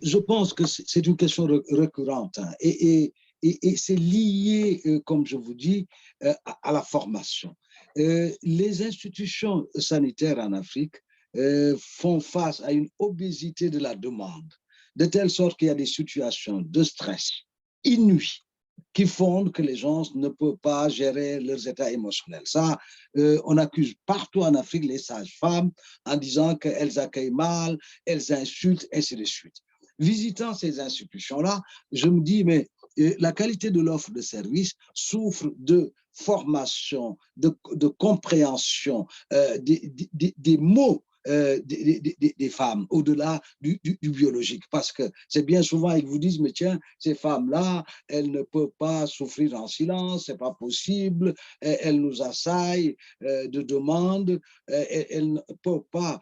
Je pense que c'est une question récurrente hein, et c'est lié, comme je vous dis, à la formation. Les institutions sanitaires en Afrique font face à une obésité de la demande, de telle sorte qu'il y a des situations de stress inouïes qui font que les gens ne peuvent pas gérer leurs états émotionnels. Ça, on accuse partout en Afrique les sages-femmes en disant qu'elles accueillent mal, elles insultent, ainsi de suite. Visitant ces institutions-là, je me dis, mais la qualité de l'offre de service souffre de formation, de compréhension des mots des femmes, au-delà du biologique. Parce que c'est bien souvent, ils vous disent, mais tiens, ces femmes-là, elles ne peuvent pas souffrir en silence, c'est pas possible, elles nous assaillent de demandes, elles ne peuvent pas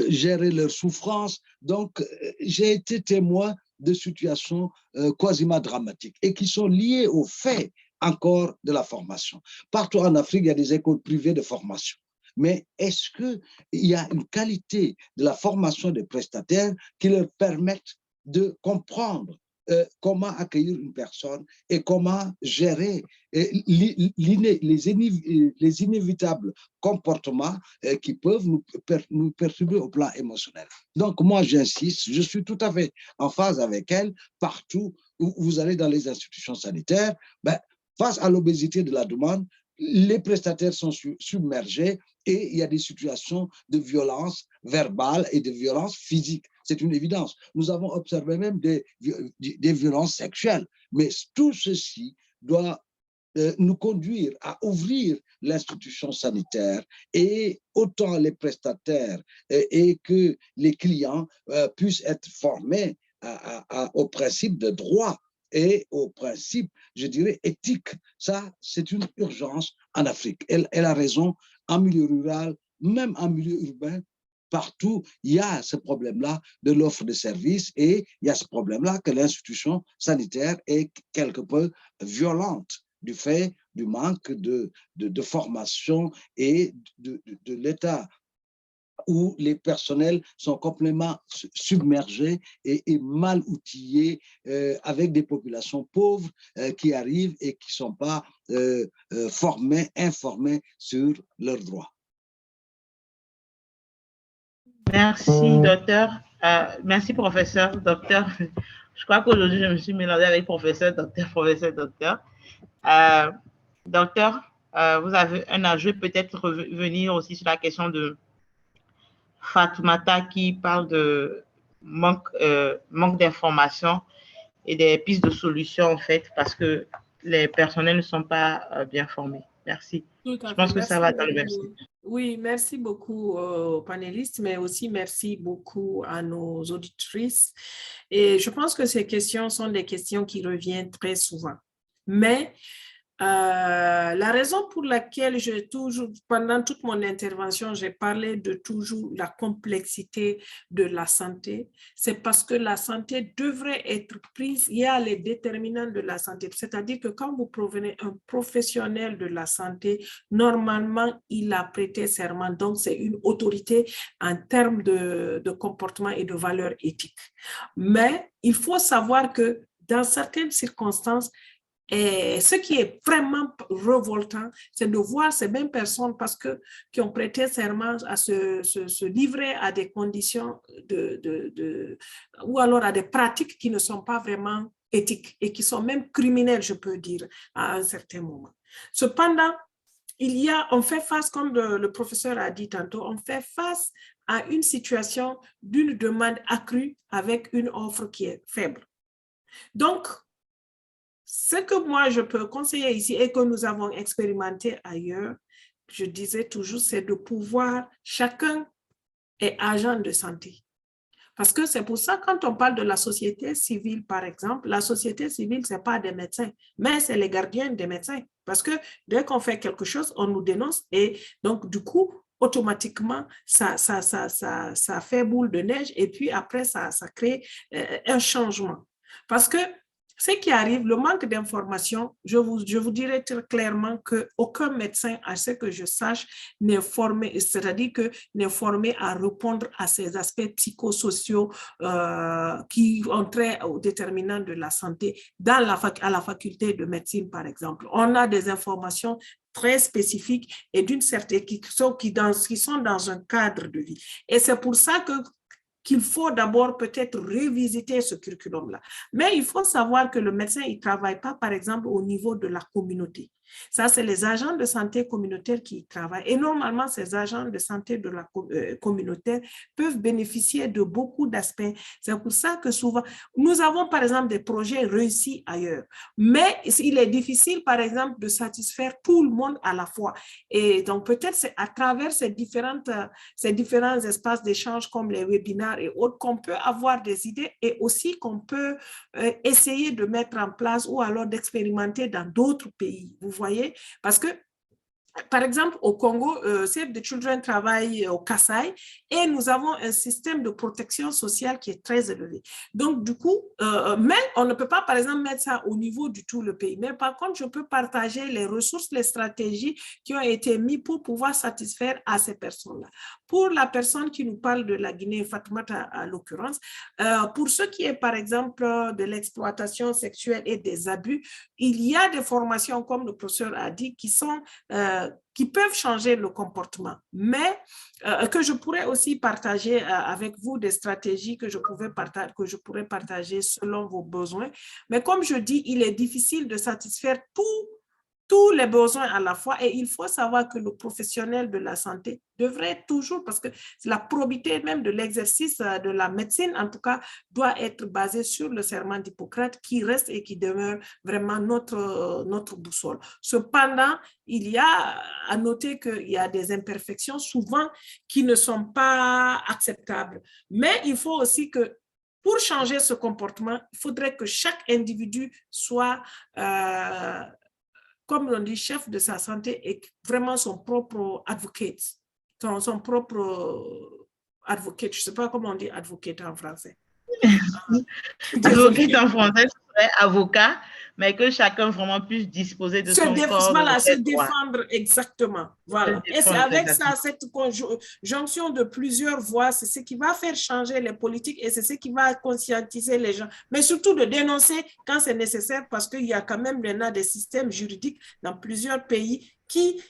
gérer leurs souffrances. Donc, j'ai été témoin de situations quasiment dramatiques et qui sont liées au fait encore de la formation. Partout en Afrique, il y a des écoles privées de formation. Mais est-ce qu'il y a une qualité de la formation des prestataires qui leur permettent de comprendre comment accueillir une personne et comment gérer les inévitables comportements qui peuvent nous perturber au plan émotionnel. Donc, moi, j'insiste, je suis tout à fait en phase avec elle. Partout où vous allez dans les institutions sanitaires, face à l'obésité de la demande, les prestataires sont submergés et il y a des situations de violence verbale et de violence physique. C'est une évidence. Nous avons observé même des violences sexuelles. Mais tout ceci doit nous conduire à ouvrir l'institution sanitaire et autant les prestataires et que les clients puissent être formés au principe de droit et au principe, je dirais, éthique. Ça, c'est une urgence en Afrique. Elle a raison, en milieu rural, même en milieu urbain, partout, il y a ce problème-là de l'offre de services et il y a ce problème-là que l'institution sanitaire est quelque peu violente du fait du manque de formation et de l'État où les personnels sont complètement submergés et mal outillés avec des populations pauvres qui arrivent et qui ne sont pas informés sur leurs droits. Merci, docteur. Merci, professeur, docteur. Je crois qu'aujourd'hui, je me suis mélangée avec professeur, docteur. Docteur, vous avez un ajout, peut-être revenir aussi sur la question de Fatoumata qui parle de manque d'informations et des pistes de solutions, en fait, parce que les personnels ne sont pas bien formés. Merci. Je pense que ça va dans le même sens. Oui, merci beaucoup aux panélistes, mais aussi merci beaucoup à nos auditrices. Et je pense que ces questions sont des questions qui reviennent très souvent. Mais la raison pour laquelle pendant toute mon intervention, j'ai parlé de toujours la complexité de la santé, c'est parce que la santé devrait être prise, il y a les déterminants de la santé, c'est-à-dire que quand vous provenez un professionnel de la santé, normalement, il a prêté serment, donc c'est une autorité en termes de comportement et de valeurs éthiques. Mais il faut savoir que dans certaines circonstances, Et ce qui est vraiment révoltant, c'est de voir ces mêmes personnes qui ont prêté serment à se livrer à des conditions ou alors à des pratiques qui ne sont pas vraiment éthiques et qui sont même criminelles, je peux dire, à un certain moment. Cependant, on fait face, comme le professeur a dit tantôt, on fait face à une situation d'une demande accrue avec une offre qui est faible. Donc, ce que moi je peux conseiller ici et que nous avons expérimenté ailleurs, je disais toujours, c'est de pouvoir, chacun est agent de santé. Parce que c'est pour ça, quand on parle de la société civile, par exemple, la société civile, ce n'est pas des médecins, mais c'est les gardiens des médecins. Parce que dès qu'on fait quelque chose, on nous dénonce et donc, du coup, automatiquement, ça fait boule de neige et puis après, ça crée un changement. Parce que ce qui arrive, le manque d'information, je vous dirais très clairement qu'aucun médecin, à ce que je sache, n'est formé, c'est-à-dire que n'est formé à répondre à ces aspects psychosociaux qui ont trait aux déterminants de la santé à la faculté de médecine, par exemple. On a des informations très spécifiques et d'une certaine qui sont dans un cadre de vie. Et c'est pour ça qu'il faut d'abord peut-être revisiter ce curriculum-là. Mais il faut savoir que le médecin, il ne travaille pas, par exemple, au niveau de la communauté. Ça, c'est les agents de santé communautaire qui y travaillent. Et normalement, ces agents de santé de la communautaire peuvent bénéficier de beaucoup d'aspects. C'est pour ça que souvent, nous avons, par exemple, des projets réussis ailleurs. Mais il est difficile, par exemple, de satisfaire tout le monde à la fois. Et donc, peut-être c'est à travers ces différents espaces d'échange comme les webinaires et autres qu'on peut avoir des idées et aussi qu'on peut essayer de mettre en place ou alors d'expérimenter dans d'autres pays. Vous voyez, parce que par exemple, au Congo, Save the Children travaille au Kasaï et nous avons un système de protection sociale qui est très élevé. Donc, du coup, mais on ne peut pas, par exemple, mettre ça au niveau du tout le pays. Mais par contre, je peux partager les ressources, les stratégies qui ont été mises pour pouvoir satisfaire à ces personnes-là. Pour la personne qui nous parle de la Guinée, Fatoumata à l'occurrence, pour ce qui est, par exemple, de l'exploitation sexuelle et des abus, il y a des formations, comme le professeur a dit, qui peuvent changer le comportement, mais que je pourrais aussi partager avec vous des stratégies que je pourrais partager selon vos besoins. Mais comme je dis, il est difficile de satisfaire tous les besoins à la fois et il faut savoir que le professionnel de la santé devrait toujours, parce que la probité même de l'exercice de la médecine, en tout cas, doit être basée sur le serment d'Hippocrate qui reste et qui demeure vraiment notre boussole. Cependant, il y a à noter qu'il y a des imperfections souvent qui ne sont pas acceptables. Mais il faut aussi que pour changer ce comportement, il faudrait que chaque individu soit comme on dit, chef de sa santé et vraiment son propre advocate, son propre advocate. Je ne sais pas comment on dit advocate en français. Advocate en français, serait avocat, mais que chacun vraiment puisse disposer de son corps. Voilà, se défendre, exactement. Voilà. Et c'est avec ça, cette conjonction de plusieurs voix, c'est ce qui va faire changer les politiques et c'est ce qui va conscientiser les gens. Mais surtout de dénoncer quand c'est nécessaire parce qu'il y a quand même des systèmes juridiques dans plusieurs pays qui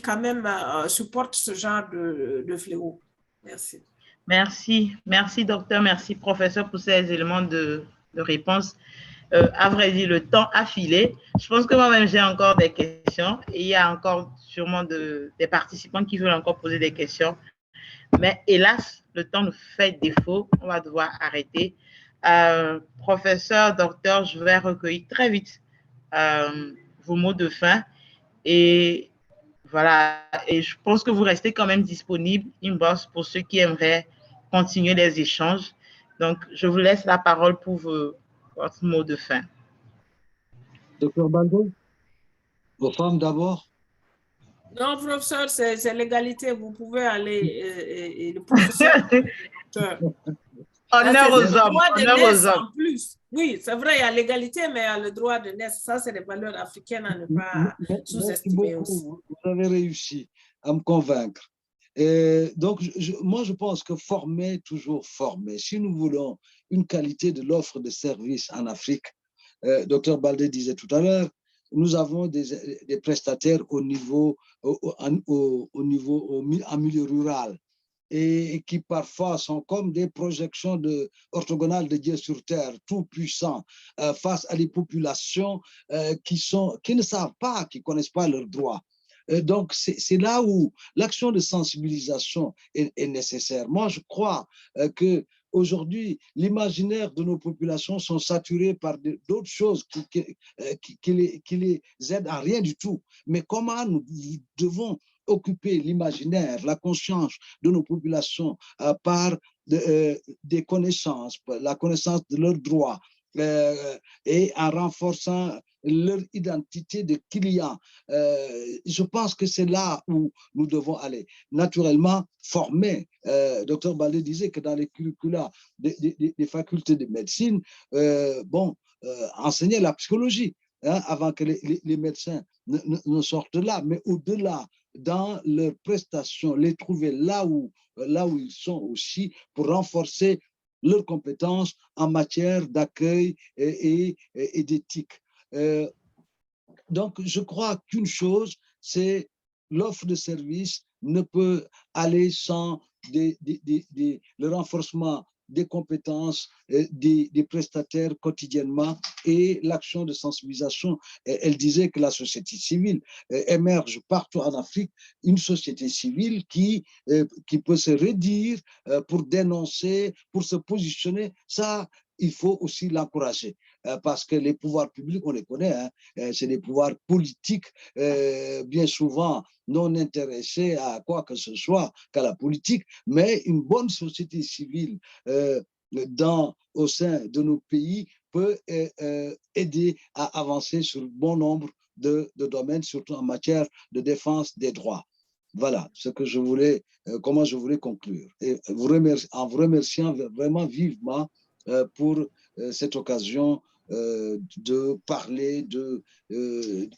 quand même supportent ce genre de fléau. Merci. Merci docteur, merci professeur pour ces éléments de réponse. À vrai dire, le temps a filé. Je pense que moi-même, j'ai encore des questions et il y a encore sûrement des participants qui veulent encore poser des questions. Mais hélas, le temps nous fait défaut. On va devoir arrêter. Professeur, docteur, je vais recueillir très vite vos mots de fin. Et voilà, et je pense que vous restez quand même disponible, inbox, pour ceux qui aimeraient continuer les échanges. Donc, je vous laisse la parole pour votre mot de fin. Docteur Baldé, vos femmes d'abord. Non, professeur, c'est l'égalité. Vous pouvez aller et le professeur. Honneur aux hommes. Honneur aux hommes. En plus. Oui, c'est vrai, il y a l'égalité, mais il y a le droit de naissance. Ça, c'est des valeurs africaines à ne pas sous-estimer aussi. Vous avez réussi à me convaincre. Et donc, moi, je pense que former, toujours former. Si nous voulons une qualité de l'offre de services en Afrique, Dr Baldé disait tout à l'heure, nous avons des prestataires au niveau, en milieu rural, et qui parfois sont comme des projections orthogonales de Dieu sur terre, tout puissant, face à des populations qui ne savent pas, qui ne connaissent pas leurs droits. Donc, c'est là où l'action de sensibilisation est nécessaire. Moi, je crois que aujourd'hui, l'imaginaire de nos populations sont saturés par d'autres choses qui les aident à rien du tout. Mais comment nous devons occuper l'imaginaire, la conscience de nos populations par des connaissances, la connaissance de leurs droits, et en renforçant leur identité de client. Je pense que c'est là où nous devons aller. Naturellement, former. Dr Baldé disait que dans les curricula des facultés de médecine, enseigner la psychologie, avant que les médecins ne sortent là, mais au-delà, dans leurs prestations, les trouver là où ils sont aussi, pour renforcer leurs compétences en matière d'accueil et d'éthique. Donc, je crois qu'une chose, c'est l'offre de service ne peut aller sans le renforcement des compétences des prestataires quotidiennement et l'action de sensibilisation. Elle disait que la société civile émerge partout en Afrique, une société civile qui peut se redire pour dénoncer, pour se positionner. Ça, il faut aussi l'encourager, parce que les pouvoirs publics, on les connaît, c'est des pouvoirs politiques, bien souvent non intéressés à quoi que ce soit qu'à la politique, mais une bonne société civile au sein de nos pays peut aider à avancer sur bon nombre de domaines, surtout en matière de défense des droits. Voilà ce que je voulais, comment je voulais conclure. Et en vous remerciant vraiment vivement pour cette occasion de parler, de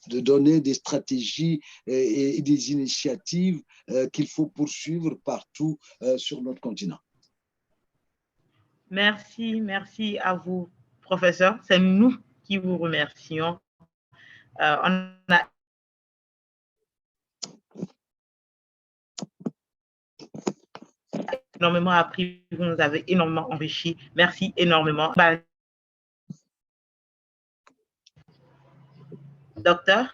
donner des stratégies et des initiatives qu'il faut poursuivre partout sur notre continent. Merci à vous, professeur. C'est nous qui vous remercions. On a énormément appris, vous nous avez énormément enrichi. Merci énormément. Docteur?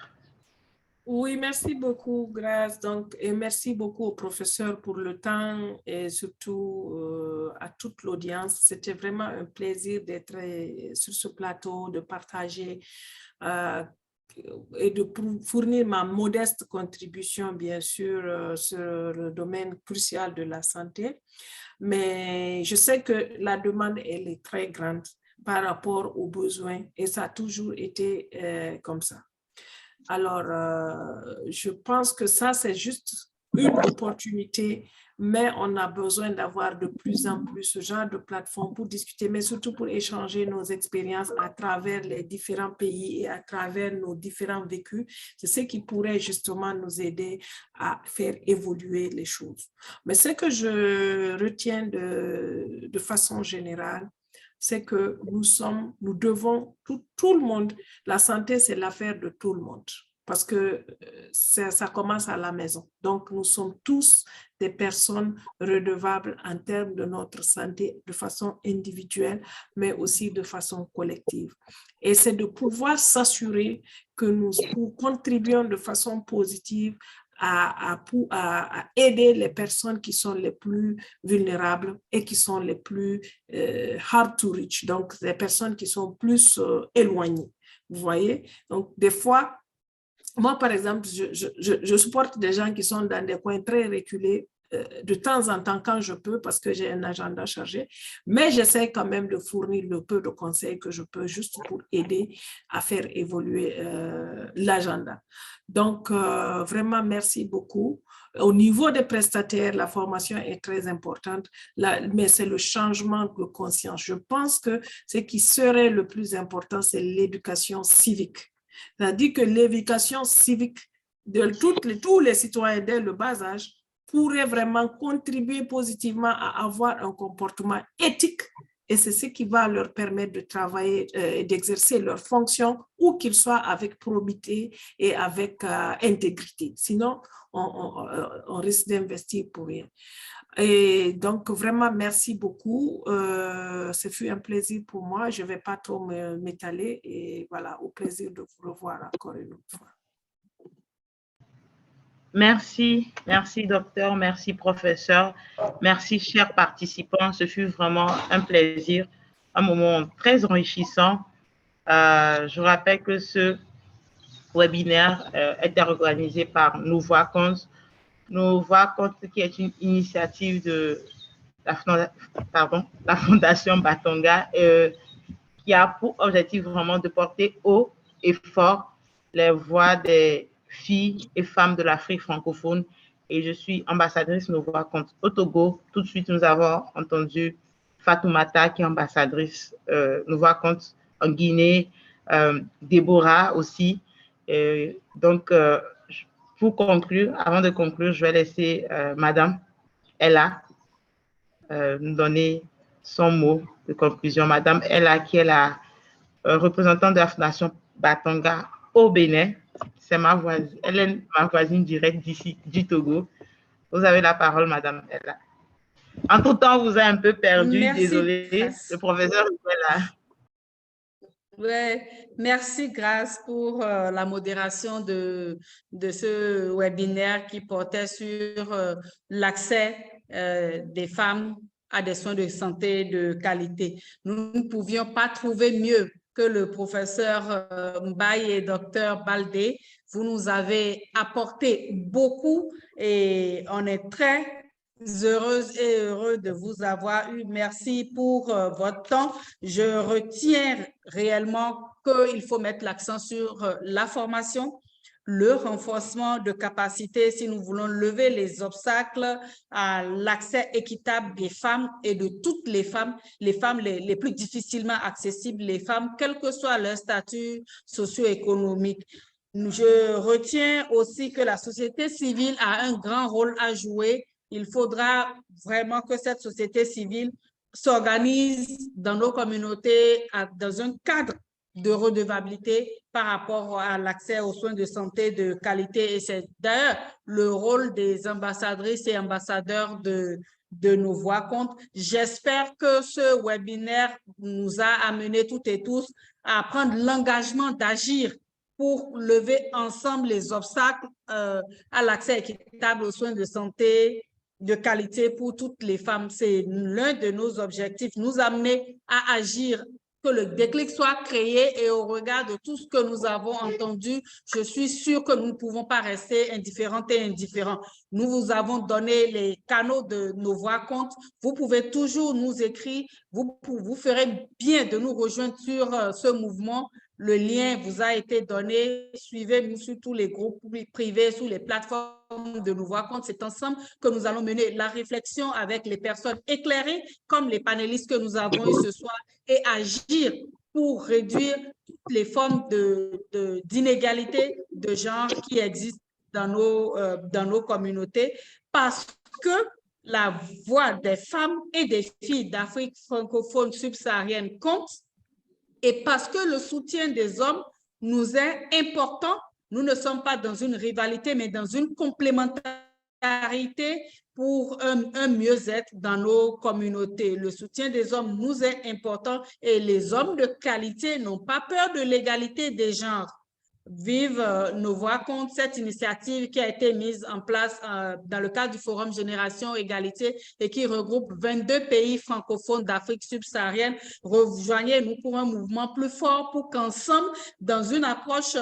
Oui, merci beaucoup, Grace. Donc, et merci beaucoup au professeur pour le temps et surtout à toute l'audience. C'était vraiment un plaisir d'être sur ce plateau, de partager et de fournir ma modeste contribution, bien sûr, sur le domaine crucial de la santé. Mais je sais que la demande, elle est très grande par rapport aux besoins et ça a toujours été comme ça. Alors, je pense que ça, c'est juste une opportunité, mais on a besoin d'avoir de plus en plus ce genre de plateforme pour discuter, mais surtout pour échanger nos expériences à travers les différents pays et à travers nos différents vécus. C'est ce qui pourrait justement nous aider à faire évoluer les choses. Mais ce que je retiens de façon générale, c'est que nous devons, tout le monde, la santé, c'est l'affaire de tout le monde, parce que ça commence à la maison. Donc, nous sommes tous des personnes redevables en termes de notre santé de façon individuelle, mais aussi de façon collective. Et c'est de pouvoir s'assurer que nous contribuons de façon positive à aider les personnes qui sont les plus vulnérables et qui sont les plus hard to reach, donc les personnes qui sont plus éloignées. Vous voyez? Donc, des fois, moi, par exemple, je supporte des gens qui sont dans des coins très reculés de temps en temps quand je peux parce que j'ai un agenda chargé, mais j'essaie quand même de fournir le peu de conseils que je peux juste pour aider à faire évoluer l'agenda. Donc, vraiment, merci beaucoup. Au niveau des prestataires, la formation est très importante, mais c'est le changement de conscience. Je pense que ce qui serait le plus important, c'est l'éducation civique. C'est-à-dire que l'éducation civique de tous les citoyens dès le bas âge pourrait vraiment contribuer positivement à avoir un comportement éthique et c'est ce qui va leur permettre de travailler et d'exercer leurs fonctions, où qu'ils soient, avec probité et avec intégrité. Sinon, on risque d'investir pour rien. Et donc, vraiment, merci beaucoup. Ce fut un plaisir pour moi. Je ne vais pas trop m'étaler. Et voilà, au plaisir de vous revoir encore une autre fois. Merci, merci docteur, merci professeur, merci chers participants. Ce fut vraiment un plaisir, un moment très enrichissant. Je rappelle que ce webinaire était organisé par Nous Voix Compte. Nous Voix Compte, qui est une initiative de la Fondation Batonga, qui a pour objectif vraiment de porter haut et fort les voix des filles et femmes de l'Afrique francophone. Et je suis ambassadrice Nous Voix Compte au Togo. Tout de suite, nous avons entendu Fatoumata, qui est ambassadrice Nous Voix Compte en Guinée, Déborah aussi. Donc, pour conclure, avant de conclure, je vais laisser Madame Ella nous donner son mot de conclusion. Madame Ella, qui est la représentante de la Fondation Batonga au Bénin. C'est ma voisine, elle est ma voisine directe d'ici, du Togo. Vous avez la parole, Madame Ella. Entre-temps, vous avez un peu perdu, merci, désolé. Grace. Le professeur est là. Ouais, merci Grace pour la modération de ce webinaire qui portait sur l'accès des femmes à des soins de santé de qualité. Nous ne pouvions pas trouver mieux que le professeur Mbaye et docteur Baldé. Vous nous avez apporté beaucoup et on est très heureuse et heureux de vous avoir eu. Merci pour votre temps. Je retiens réellement qu'il faut mettre l'accent sur la formation, le renforcement de capacités si nous voulons lever les obstacles à l'accès équitable des femmes et de toutes les femmes les plus difficilement accessibles, les femmes, quel que soit leur statut socio-économique. Je retiens aussi que la société civile a un grand rôle à jouer. Il faudra vraiment que cette société civile s'organise dans nos communautés dans un cadre de redevabilité par rapport à l'accès aux soins de santé de qualité. Et c'est d'ailleurs le rôle des ambassadrices et ambassadeurs de Nos Voix Compte. J'espère que ce webinaire nous a amené toutes et tous à prendre l'engagement d'agir pour lever ensemble les obstacles à l'accès équitable aux soins de santé de qualité pour toutes les femmes. C'est l'un de nos objectifs, nous amener à agir, que le déclic soit créé et au regard de tout ce que nous avons entendu, je suis sûre que nous ne pouvons pas rester indifférentes et indifférents. Nous vous avons donné les canaux de Nos Voix Compte. Vous pouvez toujours nous écrire. Vous ferez bien de nous rejoindre sur ce mouvement. Le lien vous a été donné. Suivez-nous sur tous les groupes privés, sur les plateformes de Nos Voix Compte. C'est ensemble que nous allons mener la réflexion avec les personnes éclairées, comme les panélistes que nous avons eu ce soir, et agir pour réduire toutes les formes d'inégalité de genre qui existent dans nos communautés, parce que la voix des femmes et des filles d'Afrique francophone subsaharienne compte, et parce que le soutien des hommes nous est important. Nous ne sommes pas dans une rivalité, mais dans une complémentarité pour un mieux-être dans nos communautés. Le soutien des hommes nous est important et les hommes de qualité n'ont pas peur de l'égalité des genres. Vive Nos Voix Compte, cette initiative qui a été mise en place dans le cadre du Forum Génération Égalité et qui regroupe 22 pays francophones d'Afrique subsaharienne. Rejoignez-nous pour un mouvement plus fort pour qu'ensemble, dans une approche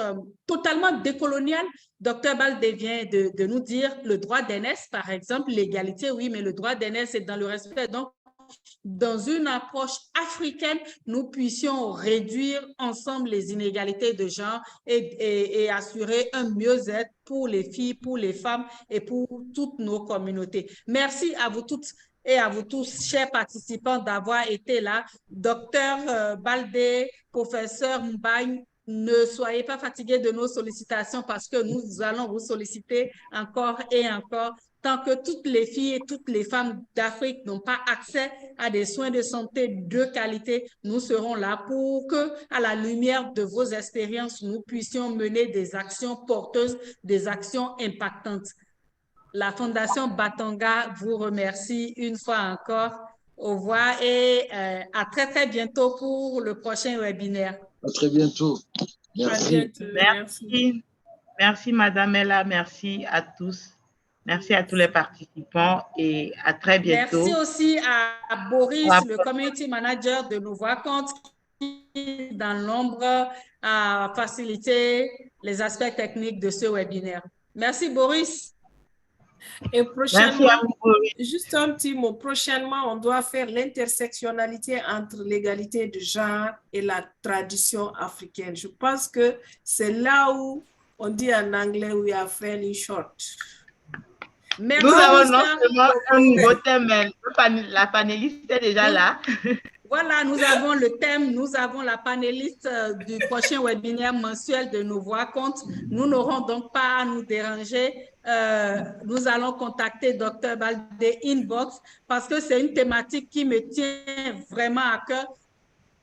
totalement décoloniale, Dr Baldé vient de nous dire le droit d'aînesse, par exemple, l'égalité, oui, mais le droit d'aînesse est dans le respect. Donc, dans une approche africaine, nous puissions réduire ensemble les inégalités de genre et assurer un mieux-être pour les filles, pour les femmes et pour toutes nos communautés. Merci à vous toutes et à vous tous, chers participants, d'avoir été là. Docteur Baldé, professeur Mbaye, ne soyez pas fatigués de nos sollicitations parce que nous allons vous solliciter encore et encore Tant que toutes les filles et toutes les femmes d'Afrique n'ont pas accès à des soins de santé de qualité, nous serons là pour que, à la lumière de vos expériences, nous puissions mener des actions porteuses, des actions impactantes. La Fondation Batanga vous remercie une fois encore. Au revoir et à très, très bientôt pour le prochain webinaire. À très bientôt. Merci. À bientôt. Merci. Merci, Madame Ella. Merci à tous. Merci à tous les participants et à très bientôt. Merci aussi à Boris, le Community Manager de Nous Voir Compte, qui, dans l'ombre, a facilité les aspects techniques de ce webinaire. Merci, Boris. Et prochainement, vous. juste un petit mot, prochainement, on doit faire l'intersectionnalité entre l'égalité de genre et la tradition africaine. Je pense que c'est là où on dit en anglais, we are fairly short. Merci. Nous avons non seulement un nouveau thème, mais la panéliste est déjà là. Voilà, nous avons le thème, nous avons la panéliste du prochain webinaire mensuel de Nous Voir Compte. Nous n'aurons donc pas à nous déranger. Nous allons contacter Dr Baldé inbox parce que c'est une thématique qui me tient vraiment à cœur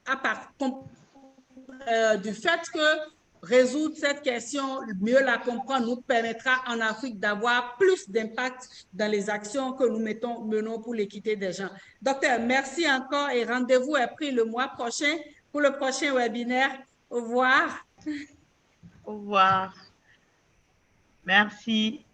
à part du fait que résoudre cette question, mieux la comprendre, nous permettra en Afrique d'avoir plus d'impact dans les actions que nous menons pour l'équité des gens. Docteur, merci encore et rendez-vous est pris le mois prochain pour le prochain webinaire. Au revoir. Au revoir. Merci.